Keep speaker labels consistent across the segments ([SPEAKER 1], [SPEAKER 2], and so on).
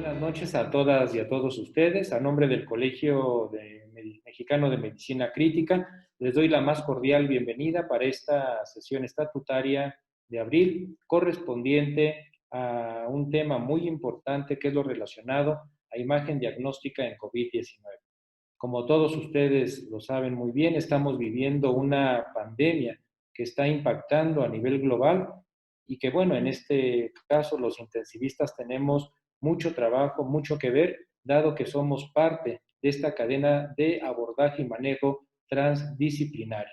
[SPEAKER 1] Buenas noches a todas y a todos ustedes. A nombre del Colegio Mexicano de Medicina Crítica, les doy la más cordial bienvenida para esta sesión estatutaria de abril, correspondiente a un tema muy importante que es lo relacionado a imagen diagnóstica en COVID-19. Como todos ustedes lo saben muy bien, estamos viviendo una pandemia que está impactando a nivel global y que, bueno, en este caso los intensivistas tenemos mucho trabajo, mucho que ver, dado que somos parte de esta cadena de abordaje y manejo transdisciplinario.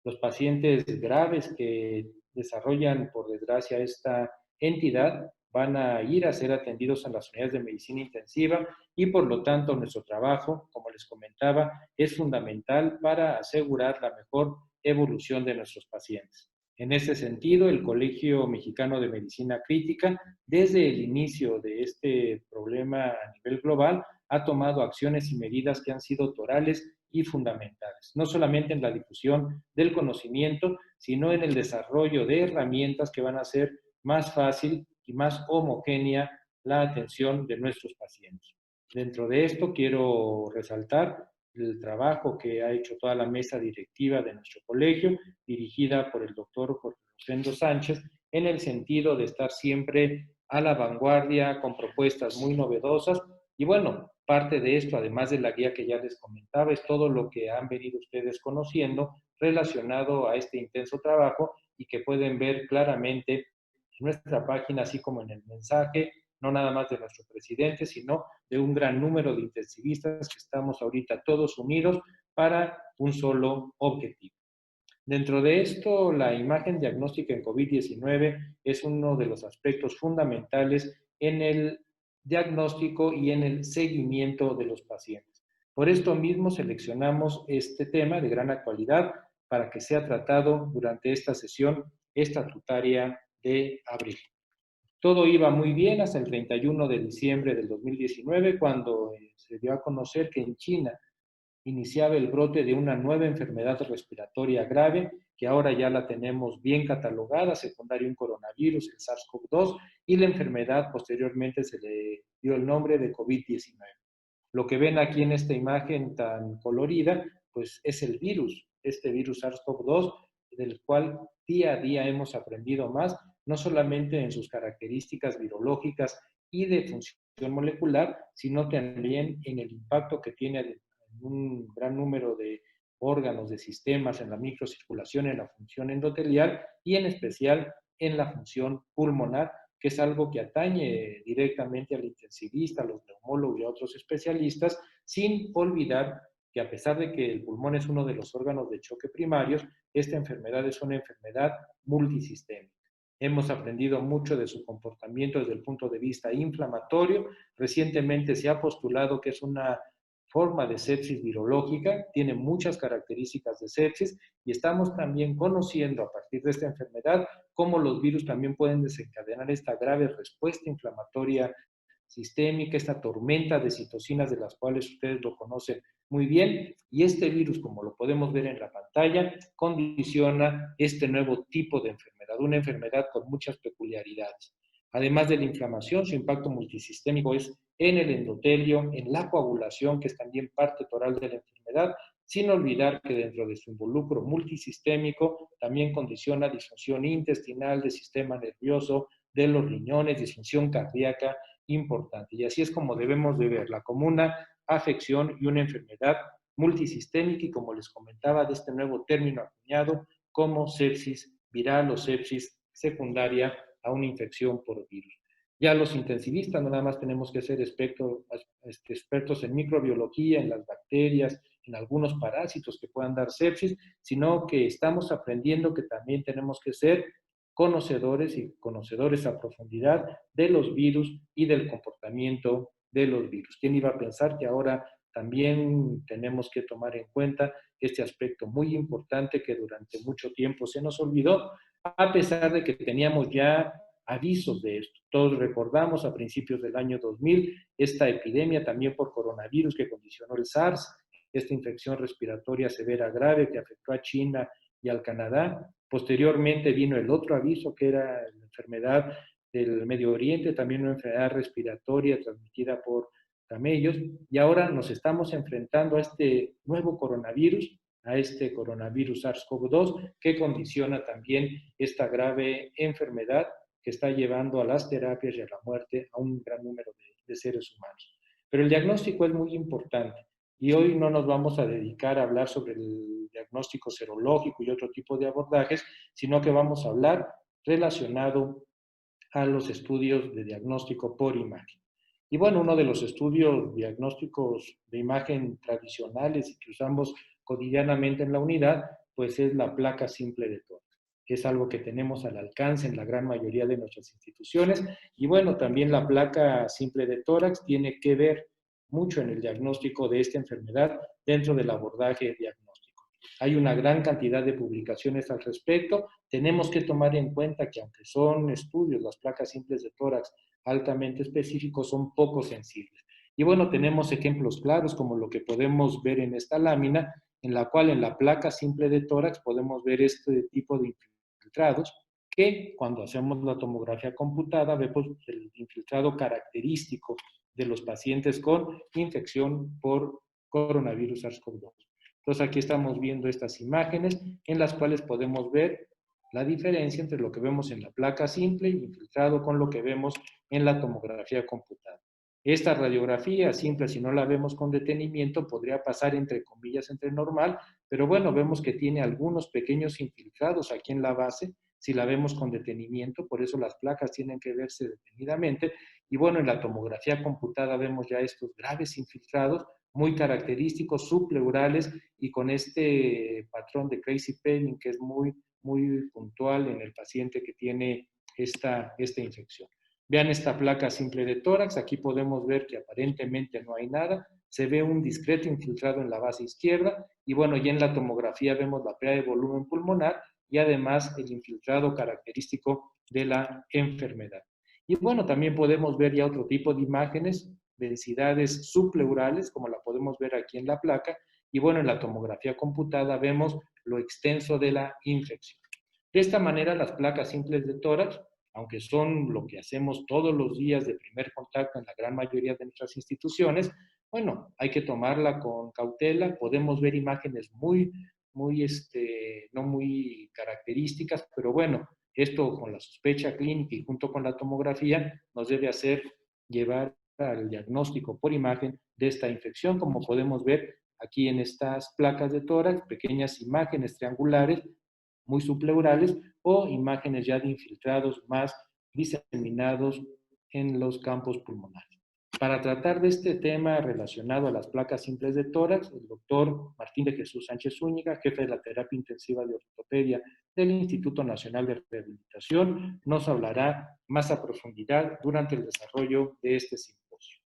[SPEAKER 1] Los pacientes graves que desarrollan, por desgracia, esta entidad van a ir a ser atendidos en las unidades de medicina intensiva y, por lo tanto, nuestro trabajo, como les comentaba, es fundamental para asegurar la mejor evolución de nuestros pacientes. En ese sentido, el Colegio Mexicano de Medicina Crítica, desde el inicio de este problema a nivel global, ha tomado acciones y medidas que han sido torales y fundamentales, no solamente en la difusión del conocimiento, sino en el desarrollo de herramientas que van a hacer más fácil y más homogénea la atención de nuestros pacientes. Dentro de esto quiero resaltar el trabajo que ha hecho toda la mesa directiva de nuestro colegio, dirigida por el doctor Jorge Rosendo Sánchez, en el sentido de estar siempre a la vanguardia con propuestas muy novedosas. Y bueno, parte de esto, además de la guía que ya les comentaba, es todo lo que han venido ustedes conociendo relacionado a este intenso trabajo y que pueden ver claramente en nuestra página, así como en el mensaje, no nada más de nuestro presidente, sino de un gran número de intensivistas que estamos ahorita todos unidos para un solo objetivo. Dentro de esto, la imagen diagnóstica en COVID-19 es uno de los aspectos fundamentales en el diagnóstico y en el seguimiento de los pacientes. Por esto mismo seleccionamos este tema de gran actualidad para que sea tratado durante esta sesión estatutaria de abril. Todo iba muy bien hasta el 31 de diciembre del 2019, cuando se dio a conocer que en China iniciaba el brote de una nueva enfermedad respiratoria grave, que ahora ya la tenemos bien catalogada, secundaria a un coronavirus, el SARS-CoV-2, y la enfermedad posteriormente se le dio el nombre de COVID-19. Lo que ven aquí en esta imagen tan colorida, pues es el virus, este virus SARS-CoV-2, del cual día a día hemos aprendido más, no solamente en sus características virológicas y de función molecular, sino también en el impacto que tiene en un gran número de órganos, de sistemas, en la microcirculación, en la función endotelial y en especial en la función pulmonar, que es algo que atañe directamente al intensivista, a los neumólogos y a otros especialistas, sin olvidar que a pesar de que el pulmón es uno de los órganos de choque primarios, esta enfermedad es una enfermedad multisistémica. Hemos aprendido mucho de su comportamiento desde el punto de vista inflamatorio. Recientemente se ha postulado que es una forma de sepsis virológica, tiene muchas características de sepsis y estamos también conociendo a partir de esta enfermedad cómo los virus también pueden desencadenar esta grave respuesta inflamatoria sistémica, esta tormenta de citocinas de las cuales ustedes lo conocen muy bien, y este virus, como lo podemos ver en la pantalla, condiciona este nuevo tipo de enfermedad, una enfermedad con muchas peculiaridades. Además de la inflamación, su impacto multisistémico es en el endotelio, en la coagulación, que es también parte toral de la enfermedad, sin olvidar que dentro de su involucro multisistémico también condiciona disfunción intestinal, del sistema nervioso, de los riñones, disfunción cardíaca importante. Y así es como debemos de verla, como una afección y una enfermedad multisistémica y, como les comentaba, de este nuevo término acuñado como sepsis viral o sepsis secundaria a una infección por virus. Ya los intensivistas no nada más tenemos que ser expertos en microbiología, en las bacterias, en algunos parásitos que puedan dar sepsis, sino que estamos aprendiendo que también tenemos que ser conocedores y conocedores a profundidad de los virus y del comportamiento de los virus. ¿Quién iba a pensar que ahora también tenemos que tomar en cuenta este aspecto muy importante que durante mucho tiempo se nos olvidó, a pesar de que teníamos ya avisos de esto? Todos recordamos a principios del año 2000 esta epidemia también por coronavirus que condicionó el SARS, esta infección respiratoria severa grave que afectó a China y al Canadá. Posteriormente vino el otro aviso, que era la enfermedad del Medio Oriente, también una enfermedad respiratoria transmitida por camellos, y ahora nos estamos enfrentando a este nuevo coronavirus, a este coronavirus SARS-CoV-2, que condiciona también esta grave enfermedad que está llevando a las terapias y a la muerte a un gran número de seres humanos. Pero el diagnóstico es muy importante y hoy no nos vamos a dedicar a hablar sobre el diagnóstico serológico y otro tipo de abordajes, sino que vamos a hablar relacionado a los estudios de diagnóstico por imagen. Y bueno, uno de los estudios diagnósticos de imagen tradicionales y que usamos cotidianamente en la unidad, pues es la placa simple de tórax. Es algo que tenemos al alcance en la gran mayoría de nuestras instituciones. Y bueno, también la placa simple de tórax tiene que ver mucho en el diagnóstico de esta enfermedad dentro del abordaje diagnóstico. Hay una gran cantidad de publicaciones al respecto. Tenemos que tomar en cuenta que aunque son estudios, las placas simples de tórax altamente específicos, son poco sensibles. Y bueno, tenemos ejemplos claros como lo que podemos ver en esta lámina, en la cual en la placa simple de tórax podemos ver este tipo de infiltrados que cuando hacemos la tomografía computada vemos el infiltrado característico de los pacientes con infección por coronavirus SARS-CoV-2. Entonces aquí estamos viendo estas imágenes en las cuales podemos ver la diferencia entre lo que vemos en la placa simple infiltrado con lo que vemos en la tomografía computada. Esta radiografía simple, si no la vemos con detenimiento, podría pasar entre comillas entre normal, pero bueno, vemos que tiene algunos pequeños infiltrados aquí en la base, si la vemos con detenimiento, por eso las placas tienen que verse detenidamente. Y bueno, en la tomografía computada vemos ya estos graves infiltrados, muy característicos, subpleurales y con este patrón de crazy pelling que es muy puntual en el paciente que tiene esta infección. Vean esta placa simple de tórax, aquí podemos ver que aparentemente no hay nada, se ve un discreto infiltrado en la base izquierda y bueno, ya en la tomografía vemos la pérdida de volumen pulmonar y además el infiltrado característico de la enfermedad. Y bueno, también podemos ver ya otro tipo de imágenes, densidades subpleurales, como la podemos ver aquí en la placa, y bueno, en la tomografía computada vemos lo extenso de la infección. De esta manera, las placas simples de tórax, aunque son lo que hacemos todos los días de primer contacto en la gran mayoría de nuestras instituciones, bueno, hay que tomarla con cautela. Podemos ver imágenes no muy características, pero bueno, esto con la sospecha clínica y junto con la tomografía nos debe hacer llevar al diagnóstico por imagen de esta infección, como podemos ver aquí en estas placas de tórax, pequeñas imágenes triangulares muy subpleurales o imágenes ya de infiltrados más diseminados en los campos pulmonares. Para tratar de este tema relacionado a las placas simples de tórax, el doctor Martín de Jesús Sánchez Zúñiga, jefe de la terapia intensiva de ortopedia del Instituto Nacional de Rehabilitación, nos hablará más a profundidad durante el desarrollo de este simposio.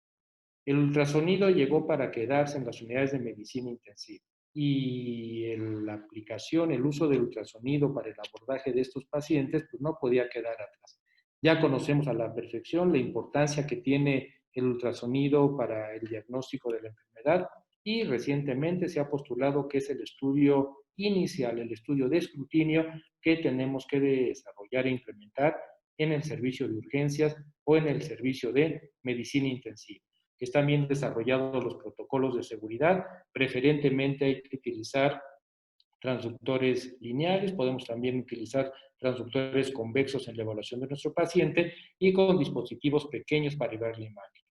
[SPEAKER 1] El ultrasonido llegó para quedarse en las unidades de medicina intensiva y la aplicación, el uso del ultrasonido para el abordaje de estos pacientes, pues no podía quedar atrás. Ya conocemos a la perfección la importancia que tiene el ultrasonido para el diagnóstico de la enfermedad y recientemente se ha postulado que es el estudio inicial, el estudio de escrutinio que tenemos que desarrollar e implementar en el servicio de urgencias o en el servicio de medicina intensiva. Están bien desarrollados los protocolos de seguridad, preferentemente hay que utilizar transductores lineales, podemos también utilizar transductores convexos en la evaluación de nuestro paciente y con dispositivos pequeños para ver la imagen.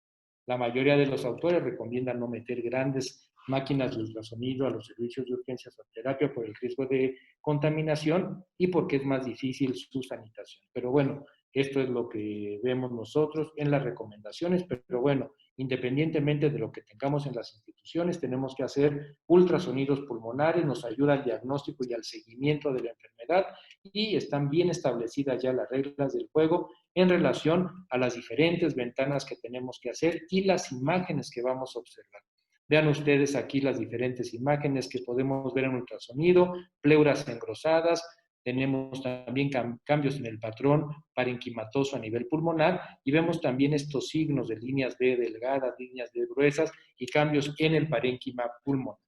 [SPEAKER 1] La mayoría de los autores recomiendan no meter grandes máquinas de ultrasonido a los servicios de urgencias o terapia por el riesgo de contaminación y porque es más difícil su sanitación. Pero bueno, esto es lo que vemos nosotros en las recomendaciones, pero bueno, independientemente de lo que tengamos en las instituciones, tenemos que hacer ultrasonidos pulmonares, nos ayuda al diagnóstico y al seguimiento de la enfermedad y están bien establecidas ya las reglas del juego en relación a las diferentes ventanas que tenemos que hacer y las imágenes que vamos a observar. Vean ustedes aquí las diferentes imágenes que podemos ver en ultrasonido, pleuras engrosadas, tenemos también cambios en el patrón parenquimatoso a nivel pulmonar y vemos también estos signos de líneas B delgadas, líneas B gruesas y cambios en el parénquima pulmonar.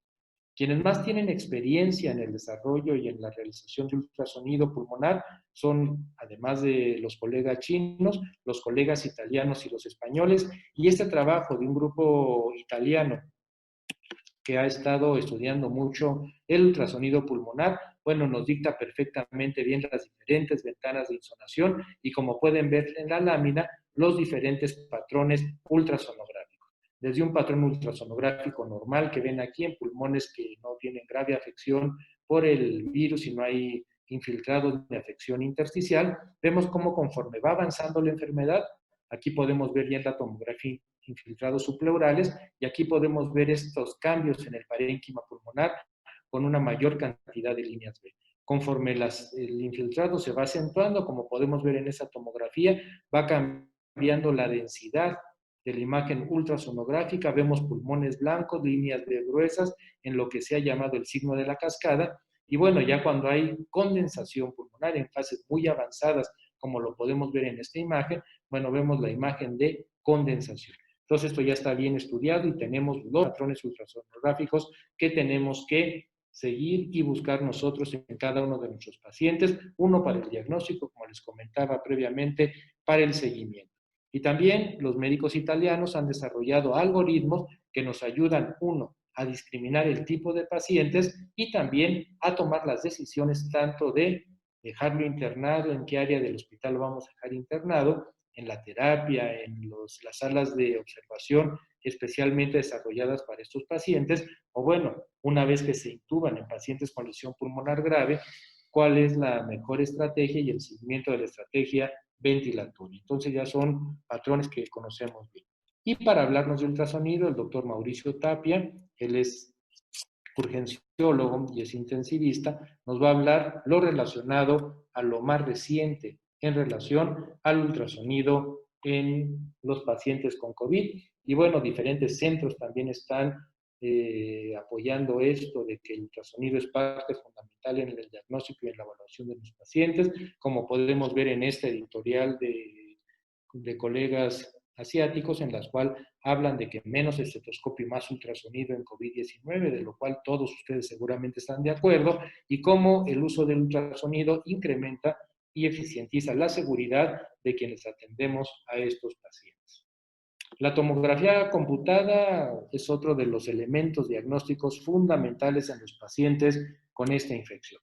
[SPEAKER 1] Quienes más tienen experiencia en el desarrollo y en la realización de ultrasonido pulmonar son, además de los colegas chinos, los colegas italianos y los españoles, y este trabajo de un grupo italiano que ha estado estudiando mucho el ultrasonido pulmonar, bueno, nos dicta perfectamente bien las diferentes ventanas de insonación y como pueden ver en la lámina, los diferentes patrones ultrasonográficos. Desde un patrón ultrasonográfico normal que ven aquí en pulmones que no tienen grave afección por el virus y no hay infiltrados de afección intersticial, vemos cómo conforme va avanzando la enfermedad, aquí podemos ver ya la tomografía infiltrados subpleurales y aquí podemos ver estos cambios en el parénquima pulmonar con una mayor cantidad de líneas B. Conforme el infiltrado se va acentuando, como podemos ver en esa tomografía, va cambiando la densidad de la imagen ultrasonográfica, vemos pulmones blancos, líneas B gruesas, en lo que se ha llamado el signo de la cascada, y bueno, ya cuando hay condensación pulmonar en fases muy avanzadas, como lo podemos ver en esta imagen, bueno, vemos la imagen de condensación. Entonces, esto ya está bien estudiado y tenemos los patrones ultrasonográficos que tenemos que seguir y buscar nosotros en cada uno de nuestros pacientes, uno para el diagnóstico, como les comentaba previamente, para el seguimiento. Y también los médicos italianos han desarrollado algoritmos que nos ayudan, uno, a discriminar el tipo de pacientes y también a tomar las decisiones tanto de dejarlo internado, en qué área del hospital lo vamos a dejar internado, en la terapia, en las salas de observación especialmente desarrolladas para estos pacientes, o bueno, una vez que se intuban en pacientes con lesión pulmonar grave, cuál es la mejor estrategia y el seguimiento de la estrategia ventilatoria. Entonces ya son patrones que conocemos bien. Y para hablarnos de ultrasonido, el doctor Mauricio Tapia, él es urgenciólogo y es intensivista, nos va a hablar lo relacionado a lo más reciente en relación al ultrasonido en los pacientes con COVID. Y bueno, diferentes centros también están apoyando esto de que el ultrasonido es parte fundamental en el diagnóstico y en la evaluación de los pacientes, como podemos ver en esta editorial de colegas asiáticos en las cuales hablan de que menos estetoscopio y más ultrasonido en COVID-19, de lo cual todos ustedes seguramente están de acuerdo, y cómo el uso del ultrasonido incrementa y eficientiza la seguridad de quienes atendemos a estos pacientes. La tomografía computada es otro de los elementos diagnósticos fundamentales en los pacientes con esta infección.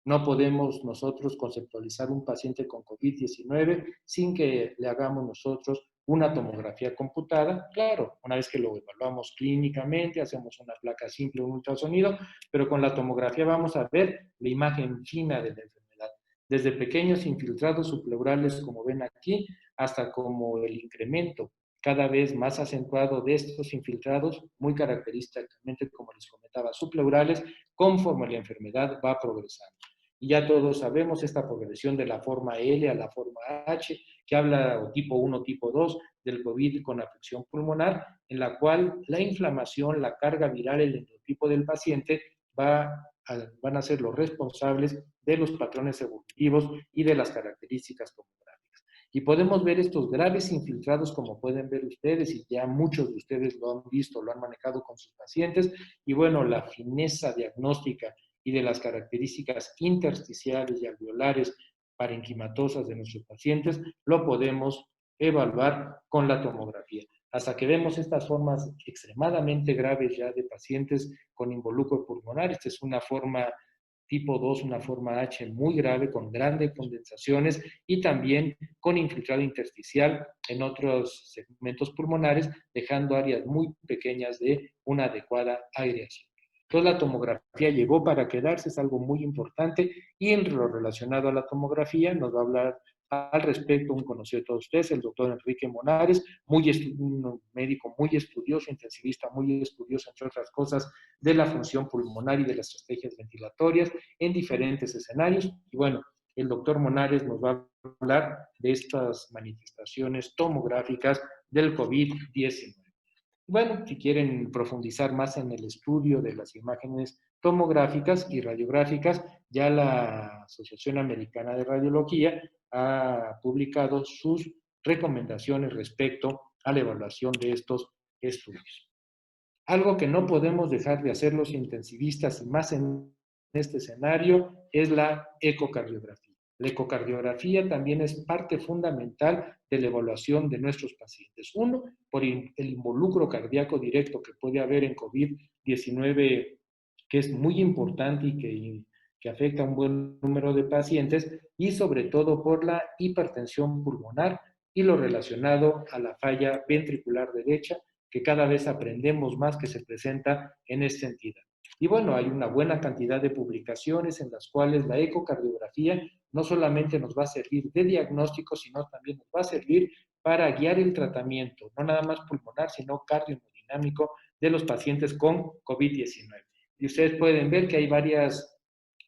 [SPEAKER 1] No podemos nosotros conceptualizar un paciente con COVID-19 sin que le hagamos nosotros una tomografía computada. Claro, una vez que lo evaluamos clínicamente, hacemos una placa simple, un ultrasonido, pero con la tomografía vamos a ver la imagen fina de la enfermedad. Desde pequeños infiltrados subpleurales, como ven aquí, hasta como el incremento cada vez más acentuado de estos infiltrados, muy característicamente, como les comentaba, subpleurales, conforme la enfermedad va progresando. Y ya todos sabemos esta progresión de la forma L a la forma H, que habla o tipo 1, tipo 2 del COVID con afección pulmonar, en la cual la inflamación, la carga viral, el endotipo del paciente van a ser los responsables de los patrones evolutivos y de las características tomográficas. Y podemos ver estos graves infiltrados, como pueden ver ustedes, y ya muchos de ustedes lo han visto, lo han manejado con sus pacientes, y bueno, la fineza diagnóstica y de las características intersticiales y alveolares parenquimatosas de nuestros pacientes, lo podemos evaluar con la tomografía. Hasta que vemos estas formas extremadamente graves ya de pacientes con involucro pulmonar, esta es una forma tipo 2, una forma H muy grave, con grandes condensaciones y también con infiltrado intersticial en otros segmentos pulmonares, dejando áreas muy pequeñas de una adecuada aireación. Entonces la tomografía llegó para quedarse, es algo muy importante, y en lo relacionado a la tomografía nos va a hablar al respecto un conocido de todos ustedes, el doctor Enrique Monares, un médico muy estudioso, intensivista muy estudioso, entre otras cosas, de la función pulmonar y de las estrategias ventilatorias en diferentes escenarios. Y bueno, el doctor Monares nos va a hablar de estas manifestaciones tomográficas del COVID-19. Bueno, si quieren profundizar más en el estudio de las imágenes tomográficas y radiográficas, ya la Asociación Americana de Radiología ha publicado sus recomendaciones respecto a la evaluación de estos estudios. Algo que no podemos dejar de hacer los intensivistas, y más en este escenario, es la ecocardiografía. La ecocardiografía también es parte fundamental de la evaluación de nuestros pacientes. Uno, por el involucro cardíaco directo que puede haber en COVID-19, que es muy importante y que afecta a un buen número de pacientes, y sobre todo por la hipertensión pulmonar y lo relacionado a la falla ventricular derecha, que cada vez aprendemos más que se presenta en esta entidad. Y bueno, hay una buena cantidad de publicaciones en las cuales la ecocardiografía no solamente nos va a servir de diagnóstico, sino también nos va a servir para guiar el tratamiento, no nada más pulmonar, sino cardiodinámico de los pacientes con COVID-19. Y ustedes pueden ver que hay varias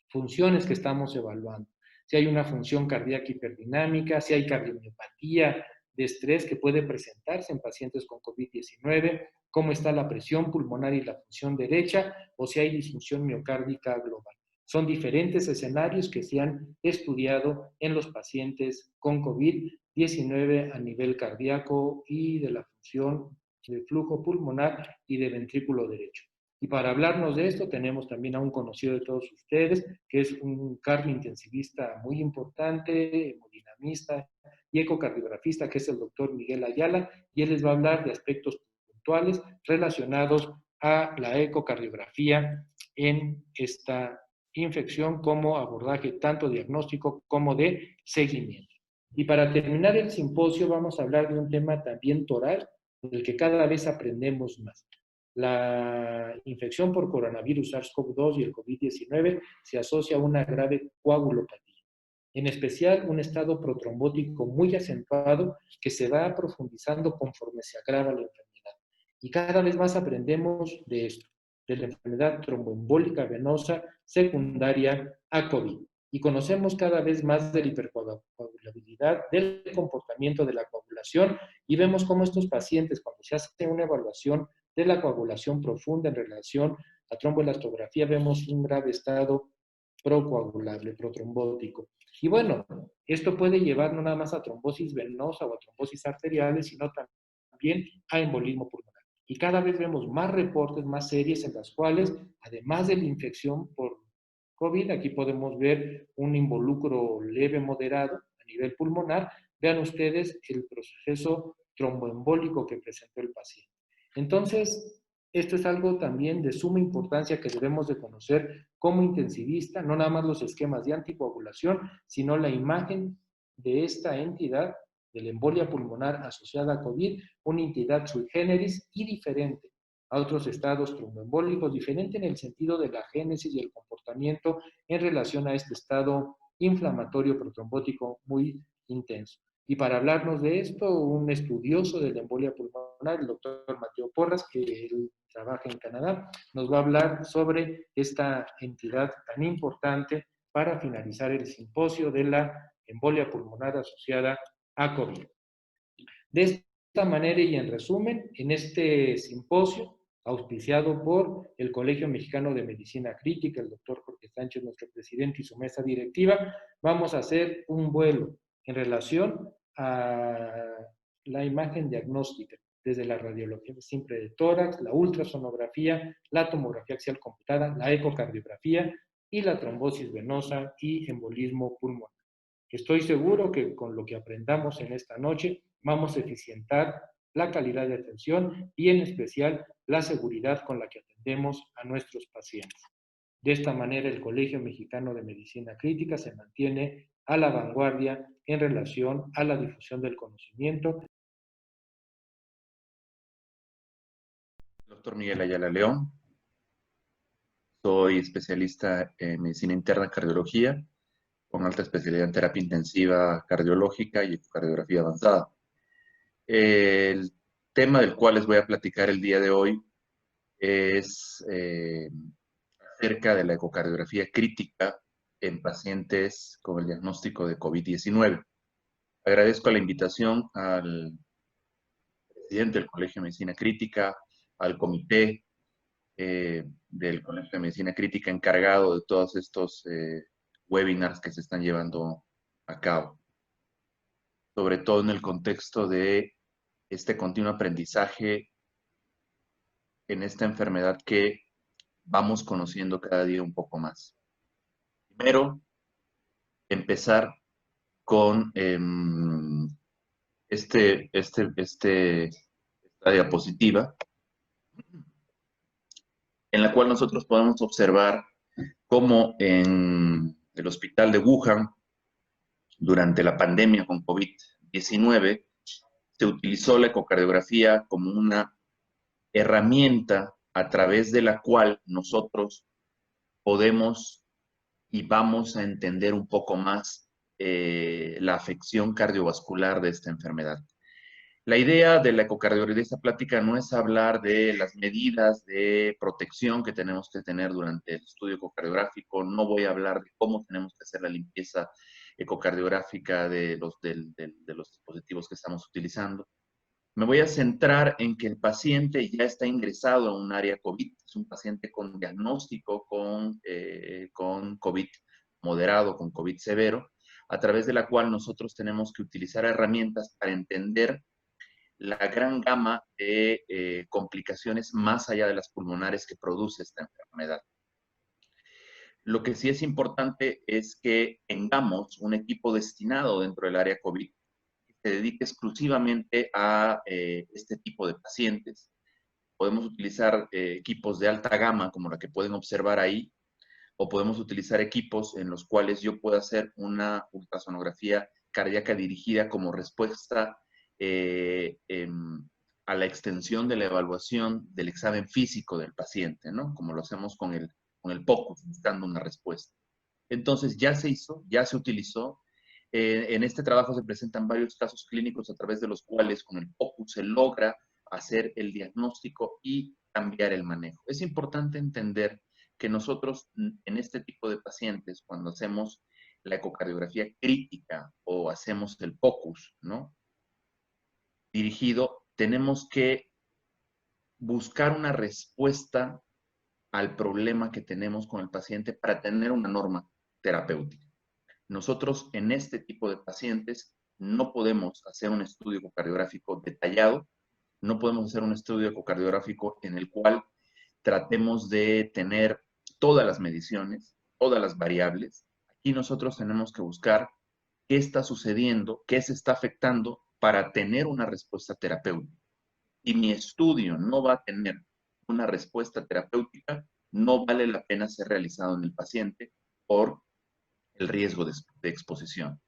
[SPEAKER 1] funciones que estamos evaluando. Si hay una función cardíaca hiperdinámica, si hay cardiomiopatía de estrés que puede presentarse en pacientes con COVID-19, cómo está la presión pulmonar y la función derecha, o si hay disfunción miocárdica global. Son diferentes escenarios que se han estudiado en los pacientes con COVID-19 a nivel cardíaco y de la función de flujo pulmonar y de ventrículo derecho. Y para hablarnos de esto tenemos también a un conocido de todos ustedes, que es un cardiointensivista muy importante, hemodinamista y ecocardiografista, que es el doctor Miguel Ayala, y él les va a hablar de aspectos puntuales relacionados a la ecocardiografía en esta infección como abordaje tanto diagnóstico como de seguimiento. Y para terminar el simposio vamos a hablar de un tema también toral, del que cada vez aprendemos más. La infección por coronavirus SARS-CoV-2 y el COVID-19 se asocia a una grave coagulopatía, en especial un estado protrombótico muy acentuado que se va profundizando conforme se agrava la enfermedad. Y cada vez más aprendemos de esto, de la enfermedad tromboembólica venosa secundaria a COVID. Y conocemos cada vez más de la hipercoagulabilidad, del comportamiento de la coagulación, y vemos cómo estos pacientes, cuando se hace una evaluación de la coagulación profunda en relación a tromboelastografía, vemos un grave estado procoagulable, protrombótico. Y bueno, esto puede llevar no nada más a trombosis venosa o a trombosis arteriales, sino también a embolismo pulmonar. Y cada vez vemos más reportes, más series en las cuales, además de la infección por COVID, aquí podemos ver un involucro leve, moderado a nivel pulmonar. Vean ustedes el proceso tromboembólico que presentó el paciente. Entonces, esto es algo también de suma importancia que debemos de conocer como intensivista, no nada más los esquemas de anticoagulación, sino la imagen de esta entidad, de la embolia pulmonar asociada a COVID, una entidad sui generis y diferente a otros estados tromboembólicos, diferente en el sentido de la génesis y el comportamiento en relación a este estado inflamatorio protrombótico muy intenso. Y para hablarnos de esto, un estudioso de la embolia pulmonar, el doctor Mateo Porras, que él trabaja en Canadá, nos va a hablar sobre esta entidad tan importante para finalizar el simposio de la embolia pulmonar asociada a COVID. De esta manera y en resumen, en este simposio, auspiciado por el Colegio Mexicano de Medicina Crítica, el doctor Jorge Sánchez, nuestro presidente, y su mesa directiva, vamos a hacer un vuelo en relación a la imagen diagnóstica, desde la radiología simple de tórax, la ultrasonografía, la tomografía axial computada, la ecocardiografía y la trombosis venosa y embolismo pulmonar. Estoy seguro que con lo que aprendamos en esta noche vamos a eficientar la calidad de atención y en especial la seguridad con la que atendemos a nuestros pacientes. De esta manera, el Colegio Mexicano de Medicina Crítica se mantiene a la vanguardia en relación a la difusión del conocimiento.
[SPEAKER 2] Doctor Miguel Ayala León, soy especialista en medicina interna cardiología, con alta especialidad en terapia intensiva cardiológica y ecocardiografía avanzada. El tema del cual les voy a platicar el día de hoy es acerca de la ecocardiografía crítica en pacientes con el diagnóstico de COVID-19. Agradezco la invitación al presidente del Colegio de Medicina Crítica, al comité del Colegio de Medicina Crítica encargado de todos estos webinars que se están llevando a cabo, sobre todo en el contexto de este continuo aprendizaje en esta enfermedad que vamos conociendo cada día un poco más. Primero, empezar con esta diapositiva, en la cual nosotros podemos observar cómo en el hospital de Wuhan, durante la pandemia con COVID-19, se utilizó la ecocardiografía como una herramienta a través de la cual nosotros podemos y vamos a entender un poco más la afección cardiovascular de esta enfermedad. La idea de la ecocardiografía de esta plática no es hablar de las medidas de protección que tenemos que tener durante el estudio ecocardiográfico, no voy a hablar de cómo tenemos que hacer la limpieza ecocardiográfica de los dispositivos que estamos utilizando. Me voy a centrar en que el paciente ya está ingresado a un área COVID, es un paciente con diagnóstico con COVID moderado, con COVID severo, a través de la cual nosotros tenemos que utilizar herramientas para entender la gran gama de complicaciones más allá de las pulmonares que produce esta enfermedad. Lo que sí es importante es que tengamos un equipo destinado dentro del área COVID que se dedique exclusivamente a este tipo de pacientes. Podemos utilizar equipos de alta gama, como la que pueden observar ahí, o podemos utilizar equipos en los cuales yo pueda hacer una ultrasonografía cardíaca dirigida como respuesta a la extensión de la evaluación del examen físico del paciente, ¿no? Como lo hacemos con el POCUS, buscando una respuesta. Entonces, ya se hizo, ya se utilizó. En este trabajo se presentan varios casos clínicos a través de los cuales con el POCUS se logra hacer el diagnóstico y cambiar el manejo. Es importante entender que nosotros en este tipo de pacientes, cuando hacemos la ecocardiografía crítica o hacemos el POCUS, ¿no? Dirigido, tenemos que buscar una respuesta al problema que tenemos con el paciente para tener una norma terapéutica. Nosotros en este tipo de pacientes no podemos hacer un estudio ecocardiográfico detallado, no podemos hacer un estudio ecocardiográfico en el cual tratemos de tener todas las mediciones, todas las variables. Aquí nosotros tenemos que buscar qué está sucediendo, qué se está afectando para tener una respuesta terapéutica. Y mi estudio no va a tener una respuesta terapéutica, no vale la pena ser realizado en el paciente por el riesgo de exposición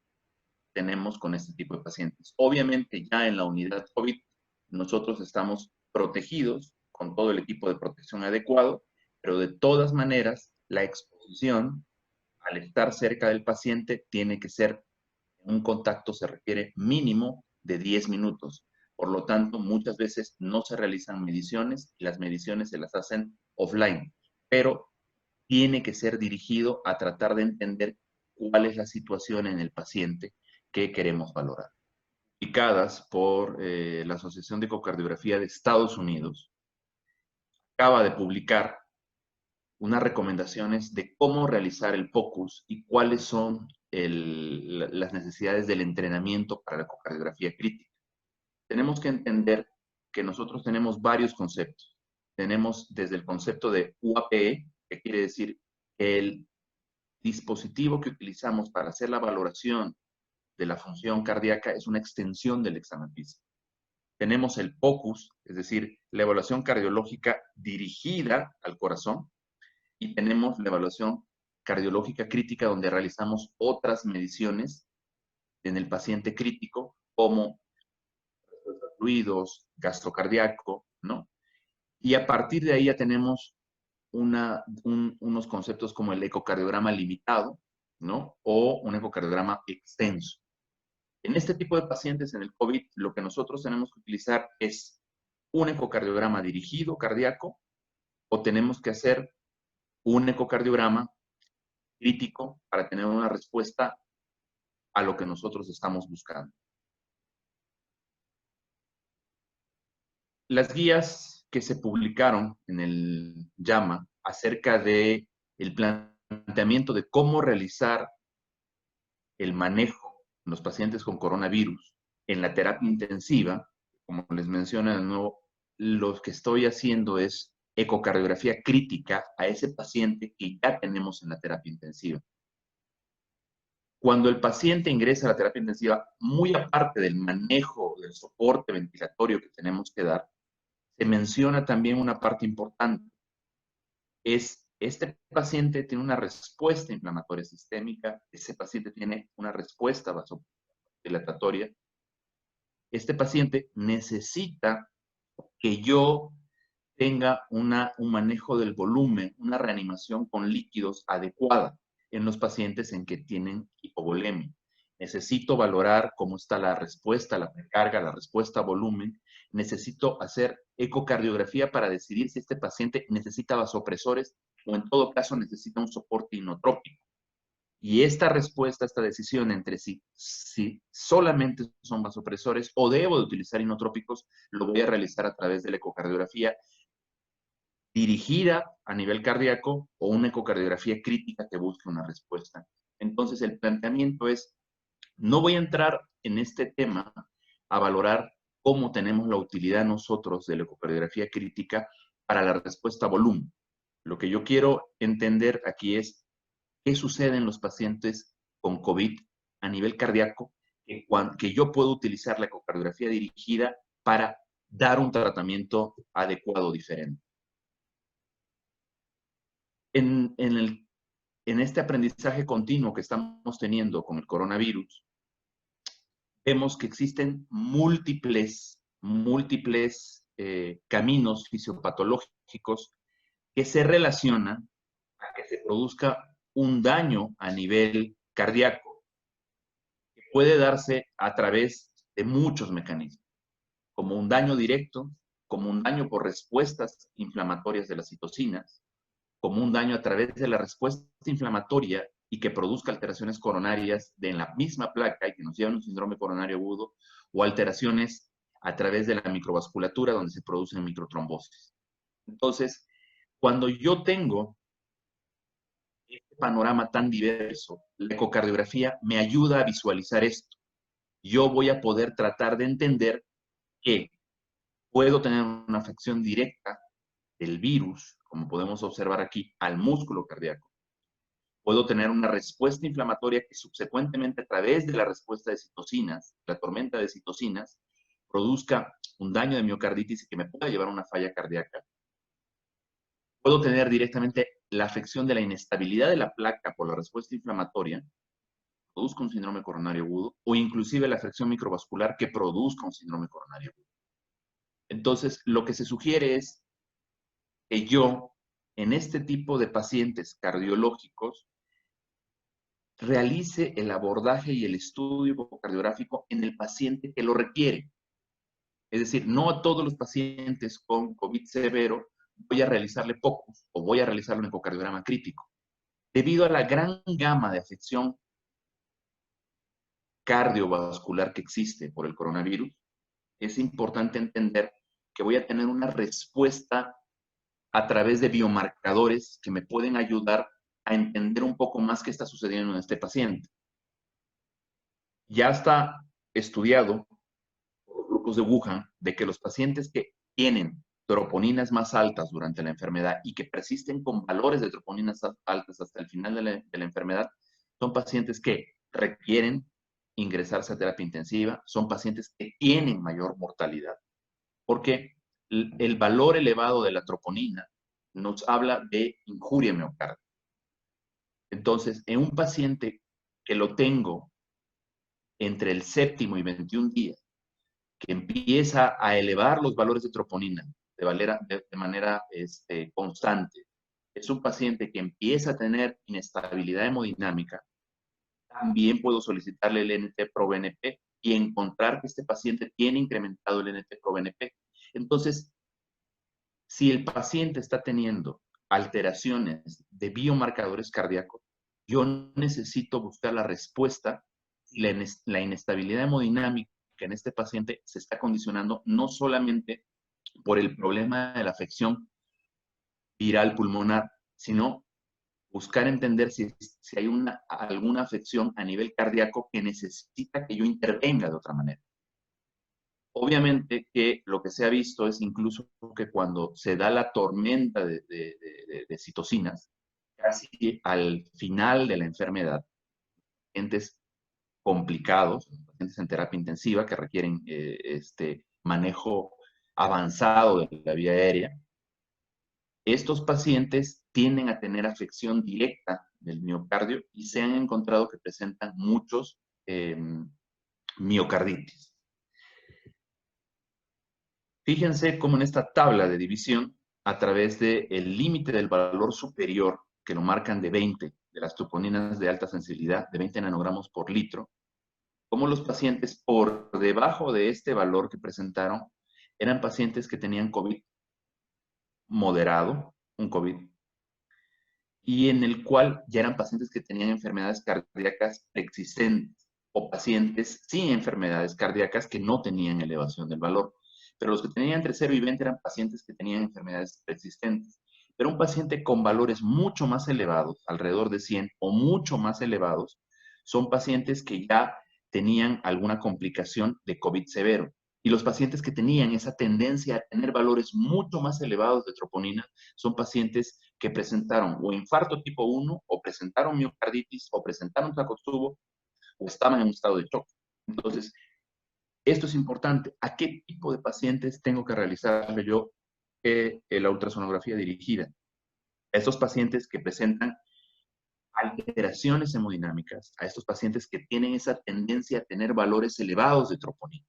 [SPEAKER 2] que tenemos con este tipo de pacientes. Obviamente ya en la unidad COVID nosotros estamos protegidos con todo el equipo de protección adecuado, pero de todas maneras la exposición al estar cerca del paciente tiene que ser, un contacto se requiere mínimo de 10 minutos. Por lo tanto, muchas veces no se realizan mediciones y las mediciones se las hacen offline, pero tiene que ser dirigido a tratar de entender cuál es la situación en el paciente que queremos valorar. Publicadas por la Asociación de Ecocardiografía de Estados Unidos, acaba de publicar unas recomendaciones de cómo realizar el POCUS y cuáles son las necesidades del entrenamiento para la ecocardiografía crítica. Tenemos que entender que nosotros tenemos varios conceptos. Tenemos desde el concepto de UAPE, que quiere decir el dispositivo que utilizamos para hacer la valoración de la función cardíaca es una extensión del examen físico. Tenemos el POCUS, es decir, la evaluación cardiológica dirigida al corazón, y tenemos la evaluación cardiológica crítica, donde realizamos otras mediciones en el paciente crítico, como fluidos, gastrocardíaco, ¿no? Y a partir de ahí ya tenemos unos conceptos como el ecocardiograma limitado, ¿no? O un ecocardiograma extenso. En este tipo de pacientes en el COVID, lo que nosotros tenemos que utilizar es un ecocardiograma dirigido cardíaco, o tenemos que hacer un ecocardiograma crítico para tener una respuesta a lo que nosotros estamos buscando. Las guías que se publicaron en el JAMA acerca de el planteamiento de cómo realizar el manejo en los pacientes con coronavirus en la terapia intensiva, como les menciona de nuevo, lo que estoy haciendo es ecocardiografía crítica a ese paciente que ya tenemos en la terapia intensiva. Cuando el paciente ingresa a la terapia intensiva, muy aparte del manejo del soporte ventilatorio que tenemos que dar, se menciona también una parte importante. Este paciente tiene una respuesta inflamatoria sistémica, ese paciente tiene una respuesta vasodilatatoria. Este paciente necesita que yo tenga un manejo del volumen, una reanimación con líquidos adecuada en los pacientes en que tienen hipovolemia. Necesito valorar cómo está la respuesta a la precarga, la respuesta a volumen. Necesito hacer ecocardiografía para decidir si este paciente necesita vasopresores o en todo caso necesita un soporte inotrópico. Y esta respuesta, esta decisión entre si solamente son vasopresores o debo de utilizar inotrópicos, lo voy a realizar a través de la ecocardiografía dirigida a nivel cardíaco o una ecocardiografía crítica que busque una respuesta. Entonces, el planteamiento es, no voy a entrar en este tema a valorar cómo tenemos la utilidad nosotros de la ecocardiografía crítica para la respuesta a volumen. Lo que yo quiero entender aquí es qué sucede en los pacientes con COVID a nivel cardíaco, que yo puedo utilizar la ecocardiografía dirigida para dar un tratamiento adecuado diferente. En este aprendizaje continuo que estamos teniendo con el coronavirus, vemos que existen múltiples caminos fisiopatológicos que se relacionan a que se produzca un daño a nivel cardíaco, que puede darse a través de muchos mecanismos, como un daño directo, como un daño por respuestas inflamatorias de las citocinas, como un daño a través de la respuesta inflamatoria y que produzca alteraciones coronarias en la misma placa y que nos lleven a un síndrome coronario agudo, o alteraciones a través de la microvasculatura donde se producen microtrombosis. Entonces, cuando yo tengo este panorama tan diverso, la ecocardiografía me ayuda a visualizar esto. Yo voy a poder tratar de entender que puedo tener una afección directa del virus, como podemos observar aquí, al músculo cardíaco. Puedo tener una respuesta inflamatoria que subsecuentemente a través de la respuesta de citocinas, la tormenta de citocinas, produzca un daño de miocarditis y que me pueda llevar a una falla cardíaca. Puedo tener directamente la afección de la inestabilidad de la placa por la respuesta inflamatoria, produzca un síndrome coronario agudo, o inclusive la afección microvascular que produzca un síndrome coronario agudo. Entonces, lo que se sugiere es que yo, en este tipo de pacientes cardiológicos, realice el abordaje y el estudio ecocardiográfico en el paciente que lo requiere. Es decir, no a todos los pacientes con COVID severo voy a realizarle pocos o voy a realizarle un ecocardiograma crítico. Debido a la gran gama de afección cardiovascular que existe por el coronavirus, es importante entender que voy a tener una respuesta a través de biomarcadores que me pueden ayudar a entender un poco más qué está sucediendo en este paciente. Ya está estudiado por los grupos de Wuhan de que los pacientes que tienen troponinas más altas durante la enfermedad y que persisten con valores de troponinas altas hasta el final de la enfermedad son pacientes que requieren ingresarse a terapia intensiva, son pacientes que tienen mayor mortalidad, porque el valor elevado de la troponina nos habla de injuria miocárdica. Entonces, en un paciente que lo tengo entre el 7º y 21 días, que empieza a elevar los valores de troponina de manera constante, es un paciente que empieza a tener inestabilidad hemodinámica, también puedo solicitarle el NT-proBNP y encontrar que este paciente tiene incrementado el NT-proBNP. Entonces, si el paciente está teniendo alteraciones de biomarcadores cardíacos, yo necesito buscar la respuesta y la inestabilidad hemodinámica en este paciente se está condicionando no solamente por el problema de la afección viral pulmonar, sino buscar entender si hay alguna afección a nivel cardíaco que necesita que yo intervenga de otra manera. Obviamente que lo que se ha visto es incluso que cuando se da la tormenta de citocinas, casi al final de la enfermedad, pacientes complicados, pacientes en terapia intensiva que requieren manejo avanzado de la vía aérea, estos pacientes tienden a tener afección directa del miocardio y se han encontrado que presentan muchos miocarditis. Fíjense cómo en esta tabla de división, a través del límite del valor superior, que lo marcan de 20, de las troponinas de alta sensibilidad, de 20 nanogramos por litro, cómo los pacientes por debajo de este valor que presentaron eran pacientes que tenían COVID moderado, un COVID, y en el cual ya eran pacientes que tenían enfermedades cardíacas preexistentes o pacientes sin enfermedades cardíacas que no tenían elevación del valor. Pero los que tenían entre 0 y 20 eran pacientes que tenían enfermedades preexistentes. Pero un paciente con valores mucho más elevados, alrededor de 100 o mucho más elevados, son pacientes que ya tenían alguna complicación de COVID severo. Y los pacientes que tenían esa tendencia a tener valores mucho más elevados de troponina son pacientes que presentaron o infarto tipo 1, o presentaron miocarditis, o presentaron tracotsubo, o estaban en un estado de shock. Entonces, esto es importante. ¿A qué tipo de pacientes tengo que realizarle yo la ultrasonografía dirigida? A estos pacientes que presentan alteraciones hemodinámicas, a estos pacientes que tienen esa tendencia a tener valores elevados de troponina.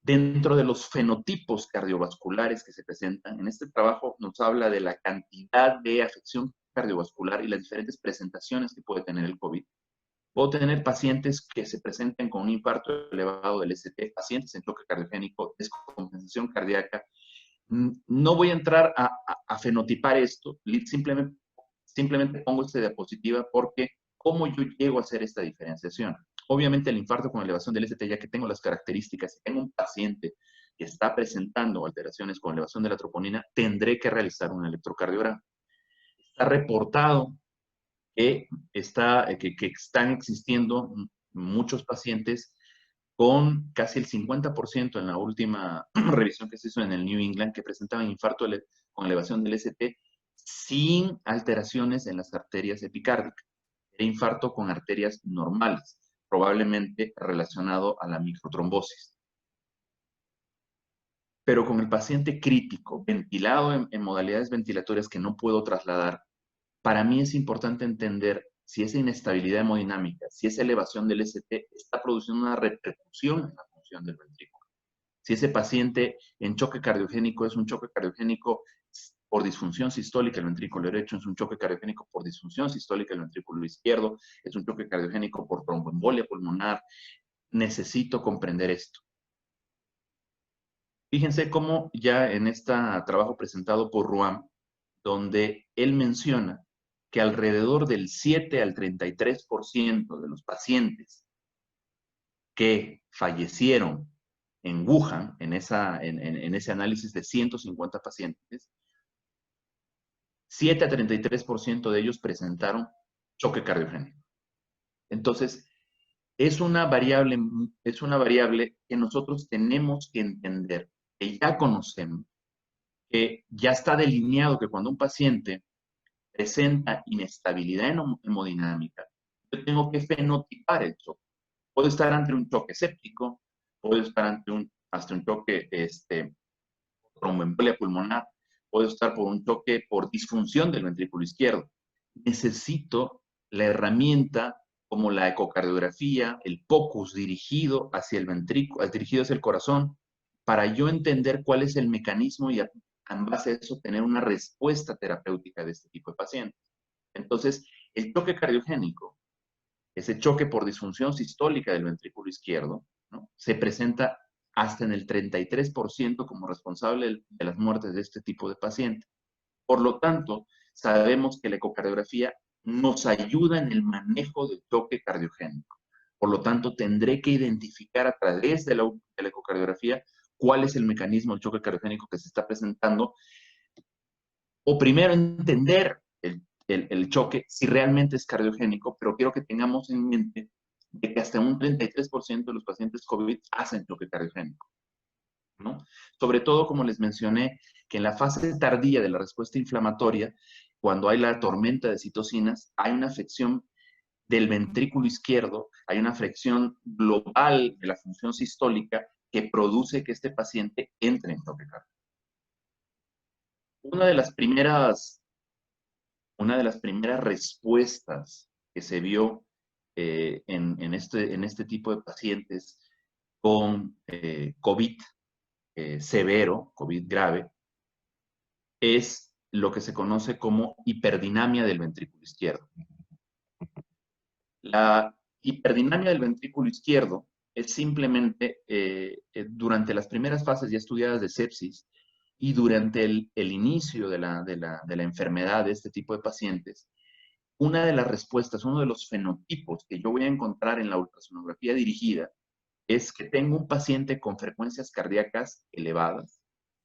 [SPEAKER 2] Dentro de los fenotipos cardiovasculares que se presentan, en este trabajo nos habla de la cantidad de afección cardiovascular y las diferentes presentaciones que puede tener el COVID. Puedo tener pacientes que se presenten con un infarto elevado del ST, pacientes en choque cardiogénico, descompensación cardíaca. No voy a entrar a fenotipar esto, simplemente pongo esta diapositiva porque ¿cómo yo llego a hacer esta diferenciación? Obviamente el infarto con elevación del ST, ya que tengo las características, si tengo un paciente que está presentando alteraciones con elevación de la troponina, tendré que realizar un electrocardiograma. Está reportado que están existiendo muchos pacientes con casi el 50% en la última revisión que se hizo en el New England, que presentaban infarto con elevación del ST sin alteraciones en las arterias epicárdicas. Era infarto con arterias normales, probablemente relacionado a la microtrombosis. Pero con el paciente crítico, ventilado en modalidades ventilatorias que no puedo trasladar, para mí es importante entender si esa inestabilidad hemodinámica, si esa elevación del ST está produciendo una repercusión en la función del ventrículo. Si ese paciente en choque cardiogénico es un choque cardiogénico por disfunción sistólica del ventrículo derecho, es un choque cardiogénico por disfunción sistólica del ventrículo izquierdo, es un choque cardiogénico por tromboembolia pulmonar, necesito comprender esto. Fíjense cómo ya en este trabajo presentado por Ruam, donde él menciona que alrededor del 7 al 33% de los pacientes que fallecieron en Wuhan, en ese análisis de 150 pacientes, 7 a 33% de ellos presentaron choque cardiogénico. Entonces, es una variable que nosotros tenemos que entender, que ya conocemos, que ya está delineado que cuando un paciente presenta inestabilidad hemodinámica, yo tengo que fenotipar el choque. Puedo estar ante un choque séptico, puedo estar hasta un choque tromboembolia pulmonar, puedo estar por un choque por disfunción del ventrículo izquierdo. Necesito la herramienta como la ecocardiografía, el POCUS dirigido hacia el ventrículo, dirigido hacia el corazón, para yo entender cuál es el mecanismo y en base a eso tener una respuesta terapéutica de este tipo de pacientes. Entonces, el choque cardiogénico, ese choque por disfunción sistólica del ventrículo izquierdo, ¿no?, se presenta hasta en el 33% como responsable de las muertes de este tipo de pacientes. Por lo tanto, sabemos que la ecocardiografía nos ayuda en el manejo del choque cardiogénico. Por lo tanto, tendré que identificar a través de la ecocardiografía cuál es el mecanismo del choque cardiogénico que se está presentando, o primero entender el choque si realmente es cardiogénico, pero quiero que tengamos en mente de que hasta un 33% de los pacientes COVID hacen choque cardiogénico, ¿no? Sobre todo, como les mencioné, que en la fase tardía de la respuesta inflamatoria, cuando hay la tormenta de citocinas, hay una afección del ventrículo izquierdo, hay una afección global de la función sistólica que produce que este paciente entre en choque cardíaco. Una de las primeras respuestas que se vio en este tipo de pacientes con COVID severo, COVID grave, es lo que se conoce como hiperdinamia del ventrículo izquierdo. La hiperdinamia del ventrículo izquierdo es simplemente durante las primeras fases ya estudiadas de sepsis y durante el inicio de la enfermedad de este tipo de pacientes, una de las respuestas, uno de los fenotipos que yo voy a encontrar en la ultrasonografía dirigida es que tengo un paciente con frecuencias cardíacas elevadas,